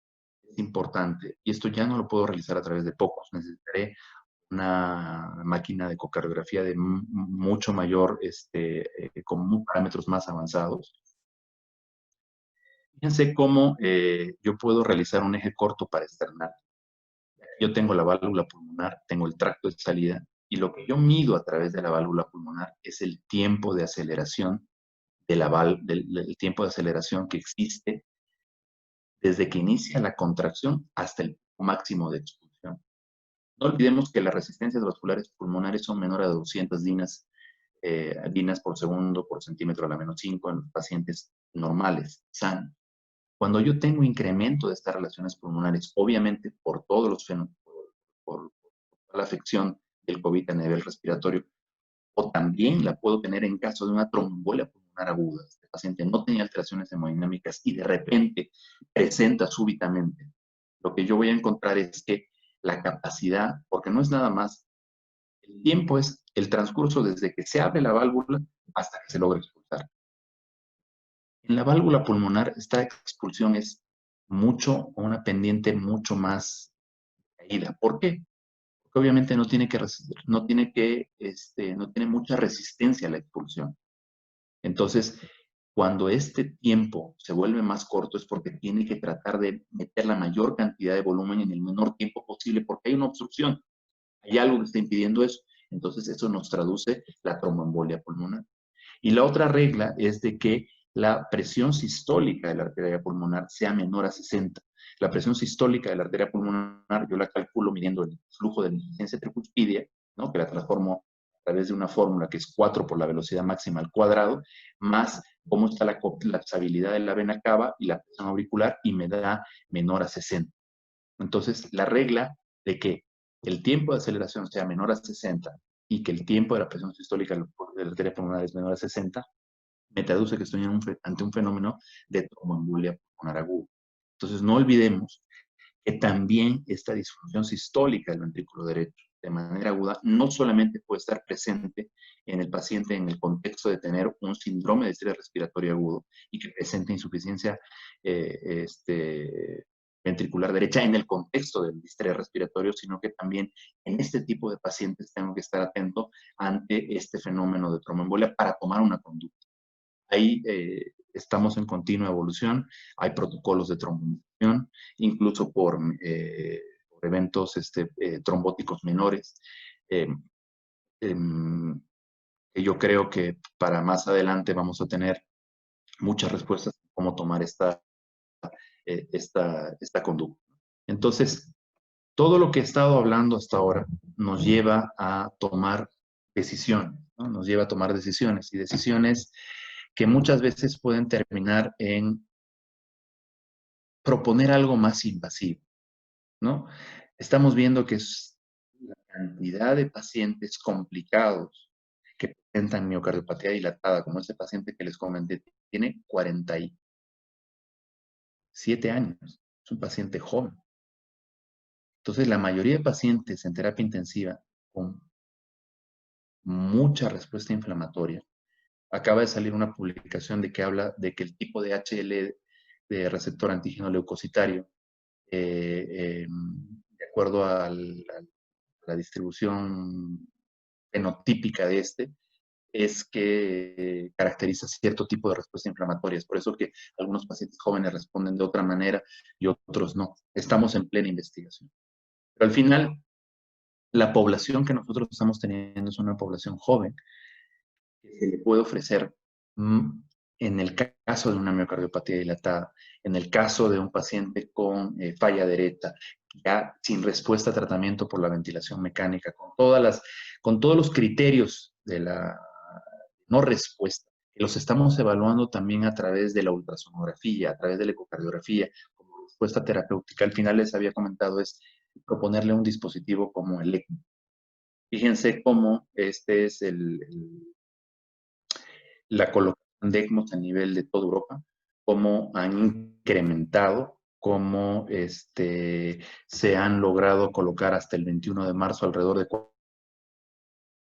[SPEAKER 2] es importante, y esto ya no lo puedo realizar a través de POCUS, necesitaré una máquina de ecocardiografía de mucho mayor, con parámetros más avanzados. Fíjense cómo yo puedo realizar un eje corto para externar. Yo tengo la válvula pulmonar, tengo el tracto de salida, y lo que yo mido a través de la válvula pulmonar es el tiempo de aceleración del tiempo de aceleración que existe desde que inicia la contracción hasta el máximo de expulsión. No olvidemos que las resistencias vasculares pulmonares son menores a 200 dinas por segundo por centímetro a la menos 5 en los pacientes normales, sanos. Cuando yo tengo incremento de estas relaciones pulmonares, obviamente por todos los fenómenos, por la afección del COVID a nivel respiratorio, o también la puedo tener en caso de una tromboembolia pulmonar aguda. Este paciente no tenía alteraciones hemodinámicas y de repente presenta súbitamente. Lo que yo voy a encontrar es que la capacidad, porque no es nada más, el tiempo es el transcurso desde que se abre la válvula hasta que se logra expulsar. En la válvula pulmonar, esta expulsión es una pendiente mucho más caída. ¿Por qué? Porque obviamente no tiene mucha resistencia a la expulsión. Entonces, cuando este tiempo se vuelve más corto es porque tiene que tratar de meter la mayor cantidad de volumen en el menor tiempo posible porque hay una obstrucción, hay algo que está impidiendo eso. Entonces, eso nos traduce la tromboembolia pulmonar. Y la otra regla es de que la presión sistólica de la arteria pulmonar sea menor a 60. La presión sistólica de la arteria pulmonar yo la calculo midiendo el flujo de la insuficiencia tricuspidia, ¿no? Que la transformo a través de una fórmula que es 4 por la velocidad máxima al cuadrado, más cómo está la colapsabilidad de la vena cava y la presión auricular, y me da menor a 60. Entonces, la regla de que el tiempo de aceleración sea menor a 60 y que el tiempo de la presión sistólica de la arteria pulmonar es menor a 60, me traduce que estoy ante un fenómeno de tromboembolia pulmonar aguda. Entonces, no olvidemos que también esta disfunción sistólica del ventrículo derecho de manera aguda no solamente puede estar presente en el paciente en el contexto de tener un síndrome de estrés respiratorio agudo y que presente insuficiencia ventricular derecha en el contexto del estrés respiratorio, sino que también en este tipo de pacientes tengo que estar atento ante este fenómeno de tromboembolia para tomar una conducta. Ahí estamos en continua evolución, hay protocolos de trombonización, incluso por eventos trombóticos menores. Eh, que yo creo que para más adelante vamos a tener muchas respuestas de cómo tomar esta conducta. Entonces, todo lo que he estado hablando hasta ahora nos lleva a tomar decisiones, ¿no? Nos lleva a tomar decisiones y decisiones que muchas veces pueden terminar en proponer algo más invasivo, ¿no? Estamos viendo que es la cantidad de pacientes complicados que presentan miocardiopatía dilatada, como ese paciente que les comenté, tiene 47 años, es un paciente joven. Entonces, la mayoría de pacientes en terapia intensiva con mucha respuesta inflamatoria, acaba de salir una publicación de que habla de que el tipo de HL de receptor antígeno leucocitario, de acuerdo a la distribución fenotípica de es que caracteriza cierto tipo de respuesta inflamatoria. Es por eso que algunos pacientes jóvenes responden de otra manera y otros no. Estamos en plena investigación. Pero al final, la población que nosotros estamos teniendo es una población joven que se le puede ofrecer en el caso de una miocardiopatía dilatada, en el caso de un paciente con falla derecha, ya sin respuesta a tratamiento por la ventilación mecánica, con todos los criterios de la no respuesta, que los estamos evaluando también a través de la ultrasonografía, a través de la ecocardiografía, como respuesta terapéutica. Al final les había comentado es proponerle un dispositivo como el ECMO. Fíjense cómo este es la colocación de ECMOs a nivel de toda Europa, cómo han incrementado, cómo se han logrado colocar hasta el 21 de marzo alrededor de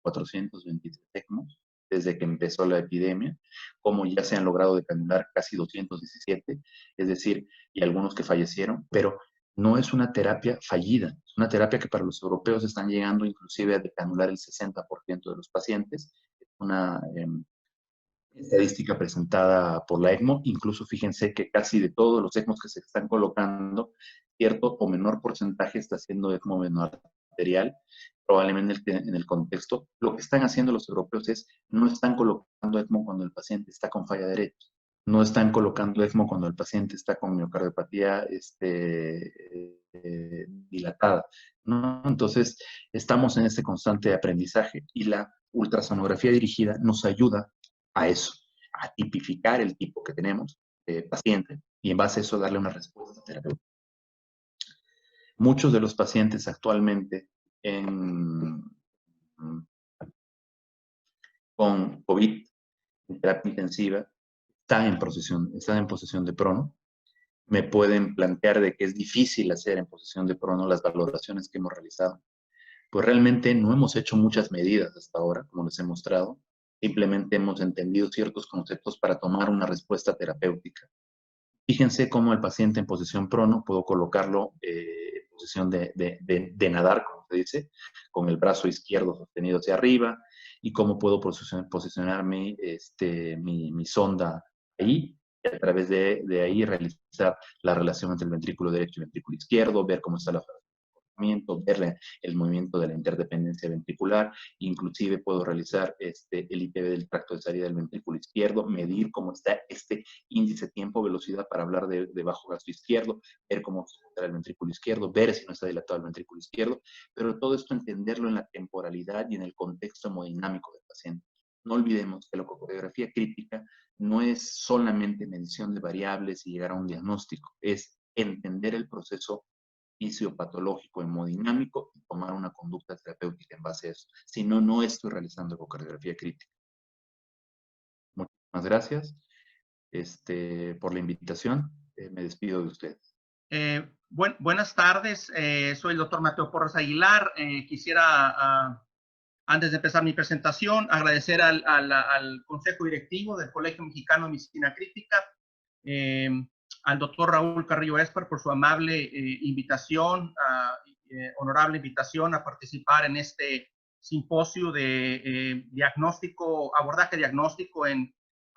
[SPEAKER 2] 423 ECMOs desde que empezó la epidemia, cómo ya se han logrado decanular casi 217, es decir, y algunos que fallecieron, pero no es una terapia fallida, es una terapia que para los europeos están llegando inclusive a decanular el 60% de los pacientes. Es una estadística presentada por la ECMO. Incluso fíjense que casi de todos los ECMOs que se están colocando, cierto o menor porcentaje está haciendo ECMO arterial, probablemente en el contexto. Lo que están haciendo los europeos es no están colocando ECMO cuando el paciente está con falla derecha, no están colocando ECMO cuando el paciente está con miocardiopatía dilatada, ¿no? Entonces, estamos en este constante aprendizaje y la ultrasonografía dirigida nos ayuda a eso, a tipificar el tipo que tenemos de paciente y en base a eso darle una respuesta terapéutica. Muchos de los pacientes actualmente con COVID en terapia intensiva están en posesión de prono. Me pueden plantear de que es difícil hacer en posesión de prono las valoraciones que hemos realizado. Pues realmente no hemos hecho muchas medidas hasta ahora, como les he mostrado. Simplemente hemos entendido ciertos conceptos para tomar una respuesta terapéutica. Fíjense cómo el paciente en posición prono puedo colocarlo en posición de nadar, como se dice, con el brazo izquierdo sostenido hacia arriba, y cómo puedo posicionar mi sonda ahí, y a través de ahí realizar la relación entre el ventrículo derecho y el ventrículo izquierdo, ver cómo está la ver el movimiento de la interdependencia ventricular, inclusive puedo realizar el IPV del tracto de salida del ventrículo izquierdo, medir cómo está este índice tiempo-velocidad para hablar de bajo gasto izquierdo, ver cómo está el ventrículo izquierdo, ver si no está dilatado el ventrículo izquierdo, pero todo esto entenderlo en la temporalidad y en el contexto hemodinámico del paciente. No olvidemos que la ecocardiografía crítica no es solamente medición de variables y llegar a un diagnóstico, es entender el proceso fisiopatológico, hemodinámico y tomar una conducta terapéutica en base a eso. Si no, no estoy realizando ecocardiografía crítica. Muchísimas gracias por la invitación. Me despido de ustedes.
[SPEAKER 3] Buenas tardes. Soy el doctor Mateo Porras Aguilar. Quisiera, antes de empezar mi presentación, agradecer al Consejo Directivo del Colegio Mexicano de Medicina Crítica, al doctor Raúl Carrillo Esper por su amable invitación, honorable invitación a participar en este simposio de abordaje diagnóstico en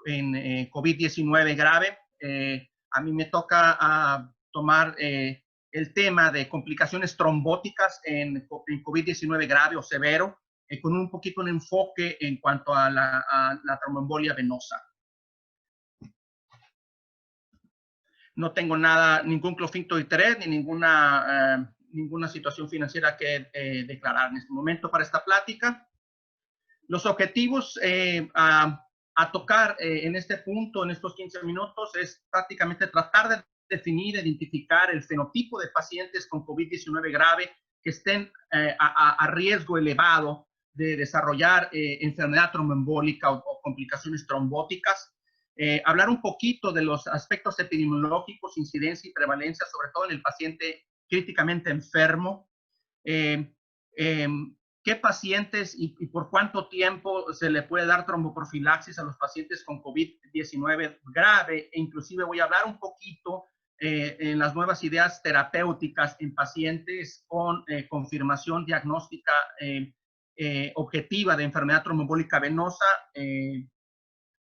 [SPEAKER 3] COVID-19 grave. A mí me toca tomar el tema de complicaciones trombóticas en COVID-19 grave o severo, con un poquito un enfoque en cuanto a la tromboembolia venosa. No tengo ningún conflicto de interés ni ninguna situación financiera que declarar en este momento para esta plática. Los objetivos a tocar en este punto, en estos 15 minutos, es prácticamente tratar de definir, identificar el fenotipo de pacientes con COVID-19 grave que estén a riesgo elevado de desarrollar enfermedad tromboembólica o complicaciones trombóticas. Hablar un poquito de los aspectos epidemiológicos, incidencia y prevalencia, sobre todo en el paciente críticamente enfermo. ¿Qué pacientes y por cuánto tiempo se le puede dar tromboprofilaxis a los pacientes con COVID-19 grave? E inclusive voy a hablar un poquito en las nuevas ideas terapéuticas en pacientes con confirmación diagnóstica objetiva de enfermedad tromboembólica venosa.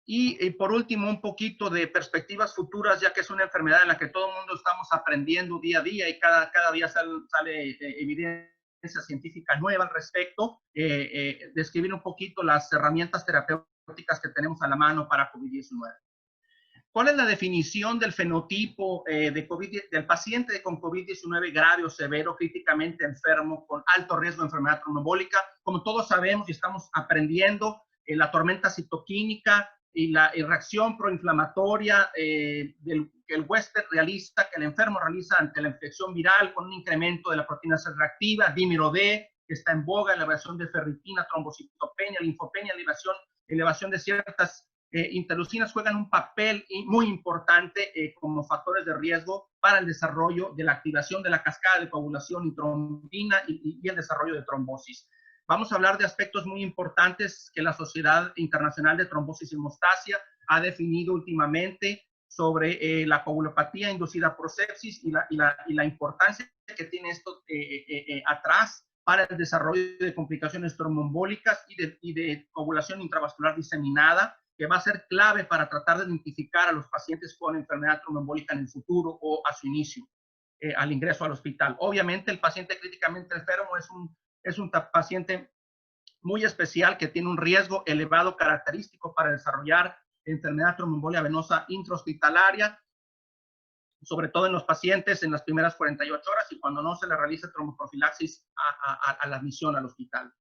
[SPEAKER 3] Y por último, un poquito de perspectivas futuras, ya que es una enfermedad en la que todo el mundo estamos aprendiendo día a día y cada día sale evidencia científica nueva al respecto. Describir un poquito las herramientas terapéuticas que tenemos a la mano para COVID-19. ¿Cuál es la definición del fenotipo del paciente con COVID-19 grave o severo, críticamente enfermo, con alto riesgo de enfermedad tromboembólica? Como todos sabemos y estamos aprendiendo, la tormenta citoquímica y la reacción proinflamatoria que el huésped realiza, que el enfermo realiza ante la infección viral con un incremento de la proteína C reactiva, dímero D, que está en boga, elevación de ferritina, trombocitopenia, linfopenia, elevación de ciertas interleucinas, juegan un papel muy importante como factores de riesgo para el desarrollo de la activación de la cascada de coagulación y trombina y el desarrollo de trombosis. Vamos a hablar de aspectos muy importantes que la Sociedad Internacional de Trombosis y Hemostasia ha definido últimamente sobre la coagulopatía inducida por sepsis y la importancia que tiene esto atrás para el desarrollo de complicaciones tromboembólicas y de coagulación intravascular diseminada, que va a ser clave para tratar de identificar a los pacientes con enfermedad tromboembólica en el futuro o a su inicio, al ingreso al hospital. Obviamente, el paciente críticamente enfermo es un paciente muy especial que tiene un riesgo elevado característico para desarrollar enfermedad tromboembolia venosa intrahospitalaria, sobre todo en los pacientes en las primeras 48 horas y cuando no se le realiza tromboprofilaxis a la admisión al hospital.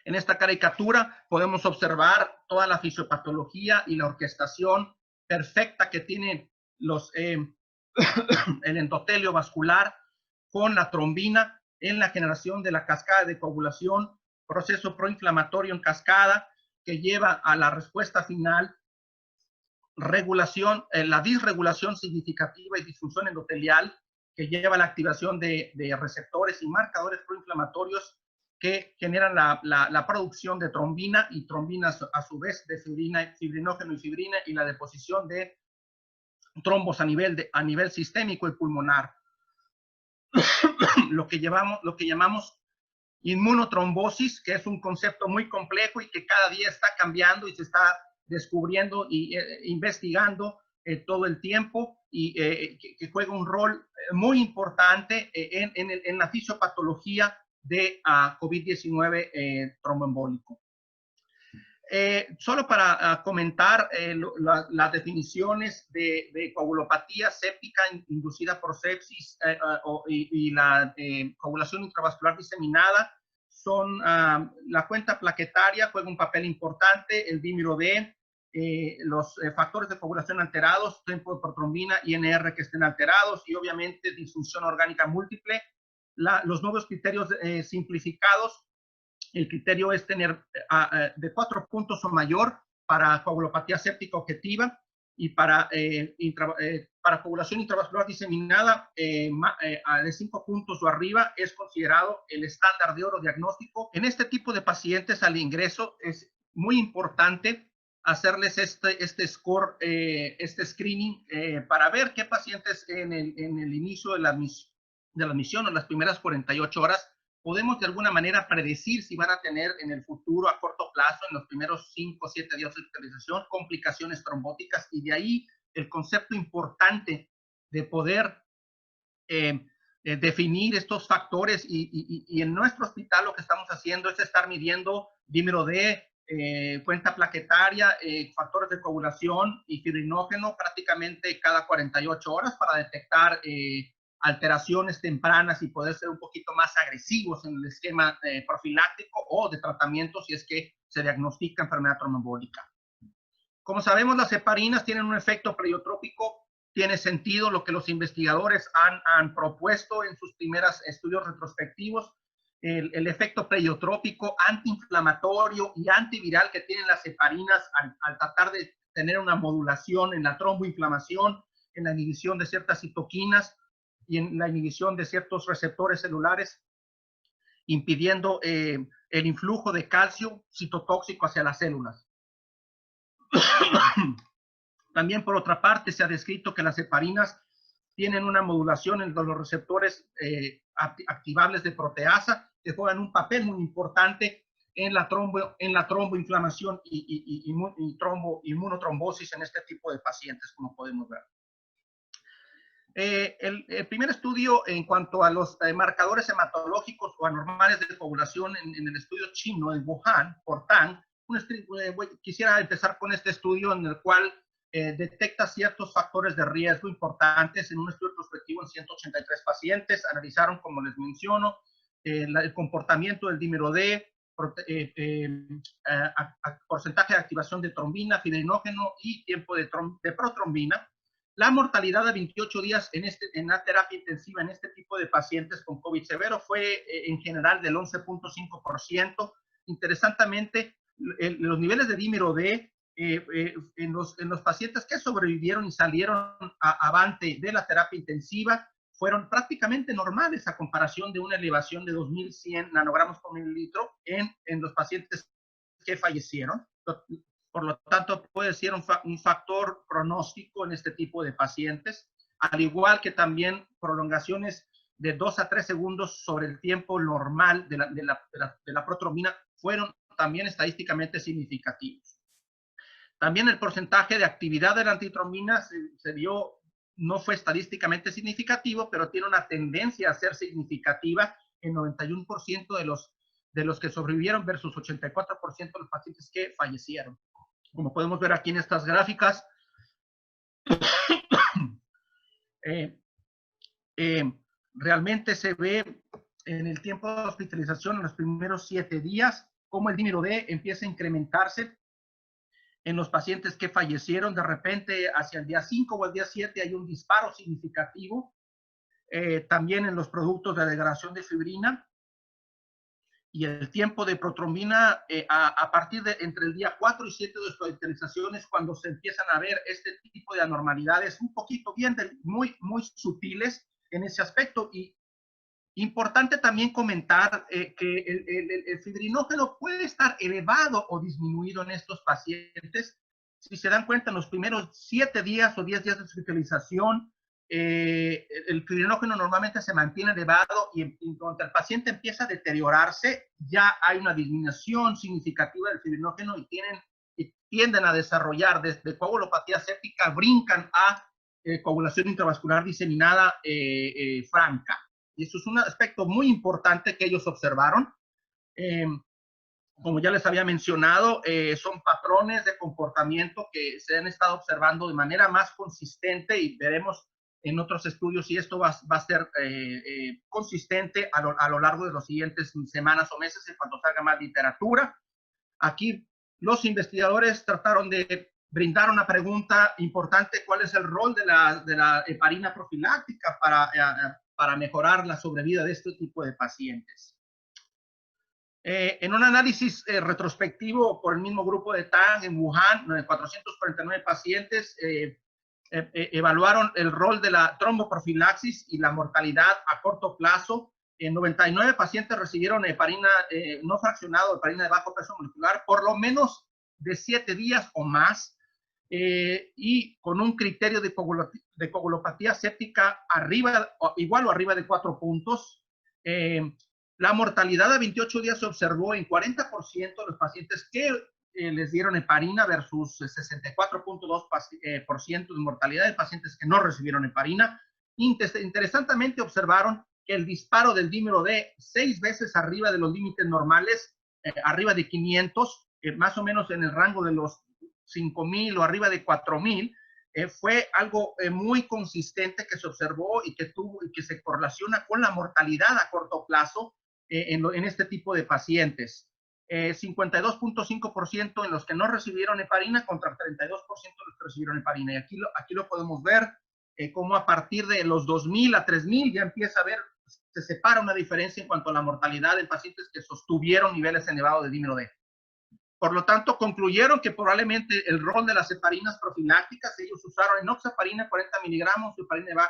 [SPEAKER 3] En esta caricatura podemos observar toda la fisiopatología y la orquestación perfecta que tiene el endotelio vascular con la trombina en la generación de la cascada de coagulación, proceso proinflamatorio en cascada que lleva a la respuesta final, regulación, la disregulación significativa y disfunción endotelial que lleva a la activación de receptores y marcadores proinflamatorios que generan la producción de trombina y trombinas a su vez de fibrinógeno y fibrina y la deposición de trombos a nivel sistémico y pulmonar. Lo que llamamos inmunotrombosis, que es un concepto muy complejo y que cada día está cambiando y se está descubriendo y investigando todo el tiempo y que juega un rol muy importante en la fisiopatología de COVID-19 tromboembólico. Solo para comentar las definiciones de coagulopatía séptica inducida por sepsis y la coagulación intravascular diseminada son la cuenta plaquetaria juega un papel importante, el dímero D, los factores de coagulación alterados, tiempo de protrombina, INR que estén alterados y obviamente disfunción orgánica múltiple. Los nuevos criterios simplificados. El criterio es tener de 4 puntos o mayor para coagulopatía séptica objetiva y para coagulación intravascular diseminada de 5 puntos o arriba es considerado el estándar de oro diagnóstico. En este tipo de pacientes al ingreso es muy importante hacerles este score, este screening para ver qué pacientes en el inicio de la admisión o en las primeras 48 horas podemos de alguna manera predecir si van a tener en el futuro a corto plazo, en los primeros 5 o 7 días de hospitalización, complicaciones trombóticas y de ahí el concepto importante de poder definir estos factores y en nuestro hospital lo que estamos haciendo es estar midiendo dímero D, cuenta plaquetaria, factores de coagulación y fibrinógeno prácticamente cada 48 horas para detectar alteraciones tempranas y poder ser un poquito más agresivos en el esquema profiláctico o de tratamiento si es que se diagnostica enfermedad tromboembólica. Como sabemos, las heparinas tienen un efecto pleiotrópico. Tiene sentido lo que los investigadores han propuesto en sus primeros estudios retrospectivos. El efecto pleiotrópico, antiinflamatorio y antiviral que tienen las heparinas al tratar de tener una modulación en la tromboinflamación, en la inhibición de ciertas citoquinas y en la inhibición de ciertos receptores celulares, impidiendo el influjo de calcio citotóxico hacia las células. También, por otra parte, se ha descrito que las heparinas tienen una modulación en los receptores activables de proteasa, que juegan un papel muy importante en la tromboinflamación y inmunotrombosis en este tipo de pacientes, como podemos ver. El primer estudio en cuanto a los marcadores hematológicos o anormales de coagulación en el estudio chino en Wuhan, por Tang, quisiera empezar con este estudio en el cual detecta ciertos factores de riesgo importantes en un estudio prospectivo en 183 pacientes. Analizaron, como les menciono, el comportamiento del dímero D, porcentaje de activación de trombina, fibrinógeno y tiempo de protrombina. La mortalidad de 28 días en la terapia intensiva en este tipo de pacientes con COVID severo fue en general del 11.5%. Interesantemente, los niveles de dímero D en los pacientes que sobrevivieron y salieron avante de la terapia intensiva fueron prácticamente normales a comparación de una elevación de 2.100 nanogramos por mililitro en los pacientes que fallecieron. Por lo tanto, puede ser un factor pronóstico en este tipo de pacientes, al igual que también prolongaciones de 2 a 3 segundos sobre el tiempo normal de la protrombina fueron también estadísticamente significativos. También el porcentaje de actividad de la antitrombina se vio, no fue estadísticamente significativo, pero tiene una tendencia a ser significativa en 91% de los que sobrevivieron versus 84% de los pacientes que fallecieron. Como podemos ver aquí en estas gráficas, realmente se ve en el tiempo de hospitalización en los primeros 7 días cómo el dímero D empieza a incrementarse en los pacientes que fallecieron. De repente, hacia el día 5 o el día 7 hay un disparo significativo. También en los productos de degradación de fibrina. Y el tiempo de protrombina a partir de entre el día 4 y 7 de hospitalización es cuando se empiezan a ver este tipo de anormalidades un poquito bien, muy sutiles en ese aspecto. Y importante también comentar que el fibrinógeno puede estar elevado o disminuido en estos pacientes. Si se dan cuenta, en los primeros 7 días o 10 días de hospitalización, el fibrinógeno normalmente se mantiene elevado y cuando el paciente empieza a deteriorarse, ya hay una disminución significativa del fibrinógeno y tienden a desarrollar desde coagulopatía séptica, brincan a coagulación intravascular diseminada franca. Y eso es un aspecto muy importante que ellos observaron. Como ya les había mencionado, son patrones de comportamiento que se han estado observando de manera más consistente y veremos en otros estudios si esto va a ser consistente a lo largo de los siguientes semanas o meses en cuanto salga más literatura. Aquí los investigadores trataron de brindar una pregunta importante: ¿cuál es el rol de la heparina profiláctica para mejorar la sobrevida de este tipo de pacientes? En un análisis retrospectivo por el mismo grupo de Tang en Wuhan, 449 pacientes evaluaron el rol de la tromboprofilaxis y la mortalidad a corto plazo. En 99 pacientes recibieron heparina no fraccionada o heparina de bajo peso molecular por lo menos de 7 días o más, y con un criterio de coagulopatía séptica igual o arriba de 4 puntos. La mortalidad a 28 días se observó en 40% de los pacientes que les dieron heparina versus 64.2% de mortalidad de pacientes que no recibieron heparina. Interesantemente observaron que el disparo del dímero D 6 veces arriba de los límites normales, arriba de 500, más o menos en el rango de los 5,000 o arriba de 4,000, fue algo muy consistente que se observó y que se correlaciona con la mortalidad a corto plazo en este tipo de pacientes. 52.5% en los que no recibieron heparina contra 32% de los que recibieron heparina. Y aquí lo podemos ver, cómo a partir de los 2,000 a 3,000 ya empieza a ver, se separa una diferencia en cuanto a la mortalidad en pacientes que sostuvieron niveles elevados de dímero D. Por lo tanto, concluyeron que probablemente el rol de las heparinas profilácticas, ellos usaron enoxaparina 40 miligramos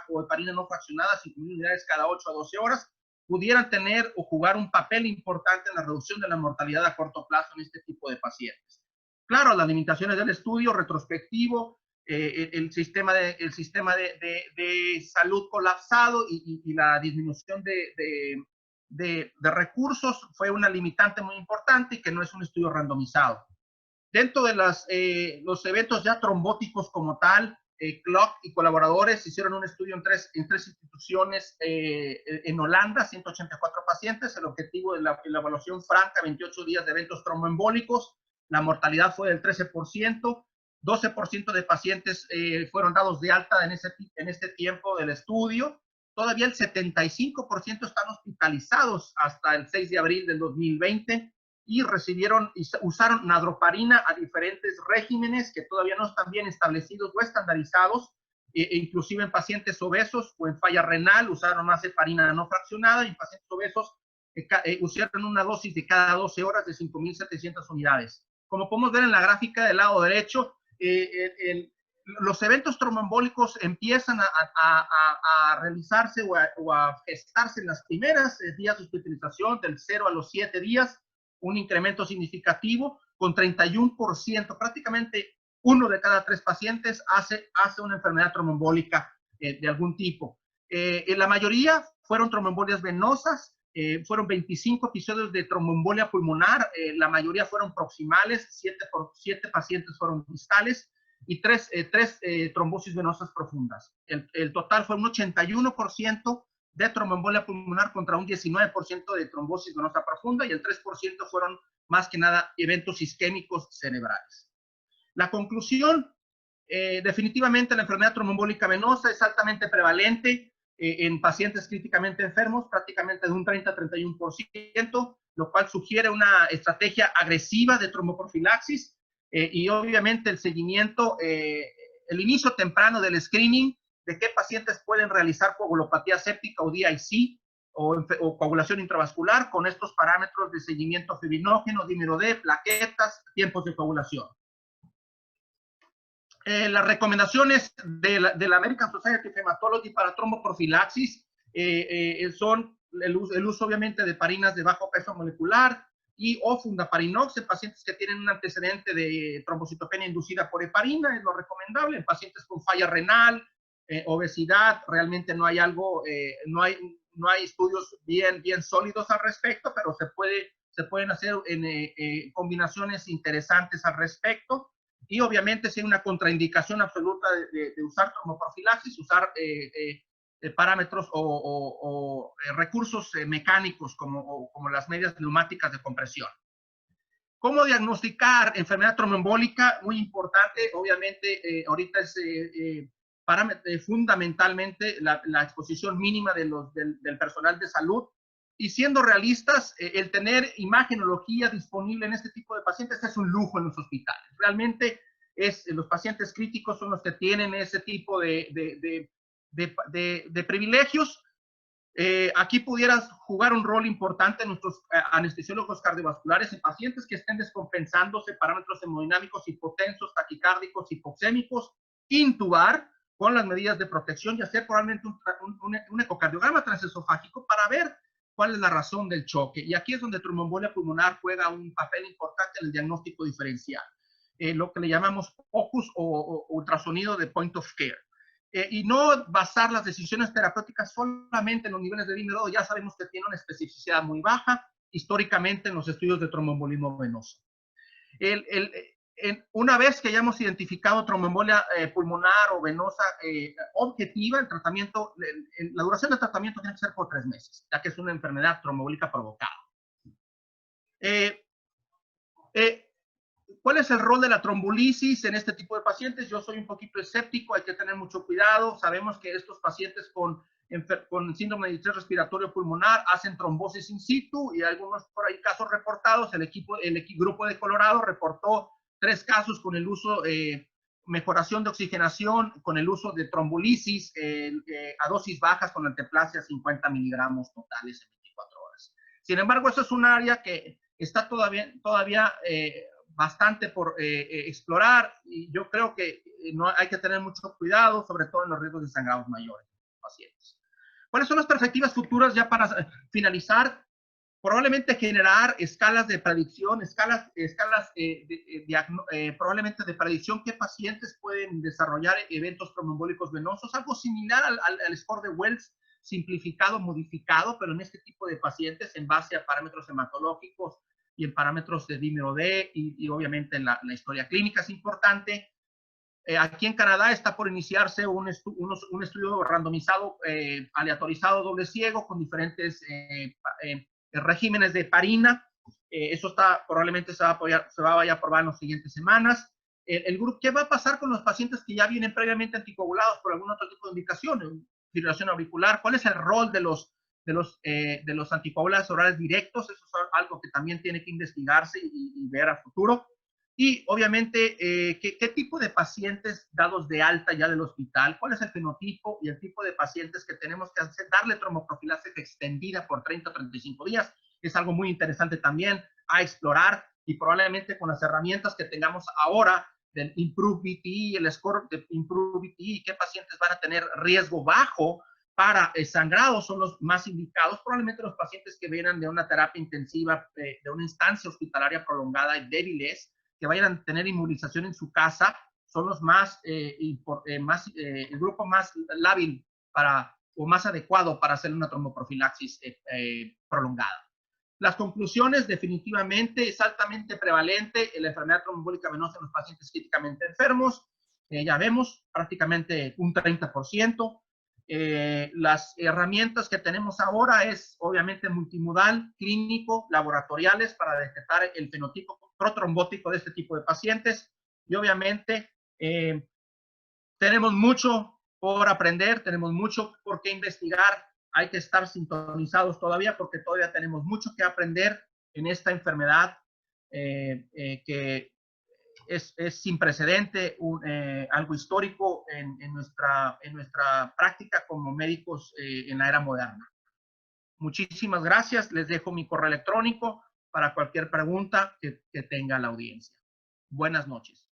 [SPEAKER 3] o heparina no fraccionada 5,000 unidades cada 8 a 12 horas, pudieran tener o jugar un papel importante en la reducción de la mortalidad a corto plazo en este tipo de pacientes. Claro, las limitaciones del estudio retrospectivo, el sistema de salud colapsado y la disminución de recursos fue una limitante muy importante y que no es un estudio randomizado. Dentro de los eventos ya trombóticos como tal, Klock y colaboradores hicieron un estudio en tres instituciones en Holanda, 184 pacientes. El objetivo de la evaluación franca, 28 días de eventos tromboembólicos. La mortalidad fue del 13%. 12% de pacientes fueron dados de alta en este tiempo del estudio. Todavía el 75% están hospitalizados hasta el 6 de abril del 2020 y usaron nadroparina a diferentes regímenes que todavía no están bien establecidos o estandarizados, inclusive en pacientes obesos o en falla renal usaron más heparina no fraccionada, y en pacientes obesos usaron una dosis de cada 12 horas de 5,700 unidades. Como podemos ver en la gráfica del lado derecho, los eventos tromboembólicos empiezan a realizarse o a gestarse en las primeras días de hospitalización, del 0 a los 7 días, un incremento significativo, con 31%, prácticamente 1 de cada 3 pacientes hace una enfermedad tromboembólica de algún tipo. La mayoría fueron tromboembolias venosas, fueron 25 episodios de tromboembolia pulmonar, la mayoría fueron proximales, 7 pacientes fueron distales y 3 trombosis venosas profundas. El total fue un 81% de tromboembolia pulmonar contra un 19% de trombosis venosa profunda, y el 3% fueron más que nada eventos isquémicos cerebrales. La conclusión, definitivamente la enfermedad tromboembólica venosa es altamente prevalente en pacientes críticamente enfermos, prácticamente de un 30-31%, lo cual sugiere una estrategia agresiva de tromboprofilaxis y obviamente el seguimiento, el inicio temprano del screening de qué pacientes pueden realizar coagulopatía séptica o DIC o coagulación intravascular con estos parámetros de seguimiento fibrinógeno, dímero D, plaquetas, tiempos de coagulación. Las recomendaciones de la American Society of Hematology para tromboprofilaxis son el uso obviamente de heparinas de bajo peso molecular y o fundaparinox en pacientes que tienen un antecedente de trombocitopenia inducida por heparina, es lo recomendable. En pacientes con falla renal, obesidad, realmente no hay algo, no hay estudios bien sólidos al respecto, pero se pueden hacer combinaciones interesantes al respecto. Y obviamente si hay una contraindicación absoluta de usar tromboprofilaxis, usar parámetros o recursos mecánicos como las medias neumáticas de compresión. ¿Cómo diagnosticar enfermedad tromboembólica? Muy importante, obviamente, ahorita es fundamentalmente la exposición mínima del personal de salud. Y siendo realistas, el tener imagenología disponible en este tipo de pacientes es un lujo en los hospitales. Realmente los pacientes críticos son los que tienen ese tipo de privilegios. Aquí pudieras jugar un rol importante en nuestros anestesiólogos cardiovasculares en pacientes que estén descompensándose, parámetros hemodinámicos hipotensos, taquicárdicos, hipoxémicos, intubar con las medidas de protección y hacer probablemente un ecocardiograma transesofágico para ver cuál es la razón del choque. Y aquí es donde tromboembolia pulmonar juega un papel importante en el diagnóstico diferencial. Lo que le llamamos POCUS o ultrasonido de point of care. Y no basar las decisiones terapéuticas solamente en los niveles de dímero D, ya sabemos que tiene una especificidad muy baja históricamente en los estudios de tromboembolismo venoso. Una vez que hayamos identificado tromboembolia pulmonar o venosa objetiva, el tratamiento, la duración del tratamiento tiene que ser por 3 meses, ya que es una enfermedad tromboembólica provocada. ¿Cuál es el rol de la trombolisis en este tipo de pacientes? Yo soy un poquito escéptico, hay que tener mucho cuidado. Sabemos que estos pacientes con síndrome de distrés respiratorio pulmonar hacen trombosis in situ y algunos por ahí casos reportados. El grupo de Colorado reportó 3 casos con el uso, mejoración de oxigenación, con el uso de trombolisis a dosis bajas con anteplasia 50 miligramos totales en 24 horas. Sin embargo, eso es un área que está todavía bastante por explorar y yo creo que no hay que tener mucho cuidado, sobre todo en los riesgos de sangrados mayores en los pacientes. ¿Cuáles son las perspectivas futuras ya para finalizar? Probablemente generar escalas de predicción, probablemente de predicción qué pacientes pueden desarrollar eventos tromboembólicos venosos, algo similar al score de Wells, simplificado, modificado, pero en este tipo de pacientes en base a parámetros hematológicos y en parámetros de dímero D y obviamente en la historia clínica es importante. Aquí en Canadá está por iniciarse un estudio randomizado, aleatorizado, doble ciego, con diferentes regímenes de heparina. Eso probablemente se va a aprobar en las siguientes semanas. ¿Qué va a pasar con los pacientes que ya vienen previamente anticoagulados por algún otro tipo de indicación? Fibrilación auricular. ¿Cuál es el rol de los anticoagulantes orales directos? Eso es algo que también tiene que investigarse y ver a futuro. Y obviamente, ¿qué tipo de pacientes dados de alta ya del hospital? ¿Cuál es el fenotipo y el tipo de pacientes que tenemos que darle tromboprofilaxis extendida por 30 o 35 días? Es algo muy interesante también a explorar y probablemente con las herramientas que tengamos ahora del Improve VTE, el score de Improve VTE, qué pacientes van a tener riesgo bajo para sangrado son los más indicados. Probablemente los pacientes que vienen de una terapia intensiva, de una instancia hospitalaria prolongada y débiles, que vayan a tener inmovilización en su casa, son los más, el grupo más lábil o más adecuado para hacer una tromboprofilaxis prolongada. Las conclusiones, definitivamente, es altamente prevalente la enfermedad tromboembólica venosa en los pacientes críticamente enfermos. Ya vemos prácticamente un 30%. Las herramientas que tenemos ahora es obviamente multimodal, clínico, laboratoriales para detectar el fenotipo protrombótico de este tipo de pacientes. Y obviamente tenemos mucho por aprender, tenemos mucho por qué investigar. Hay que estar sintonizados todavía porque todavía tenemos mucho que aprender en esta enfermedad que es sin precedente, algo histórico en nuestra práctica como médicos en la era moderna. Muchísimas gracias. Les dejo mi correo electrónico para cualquier pregunta que tenga la audiencia. Buenas noches.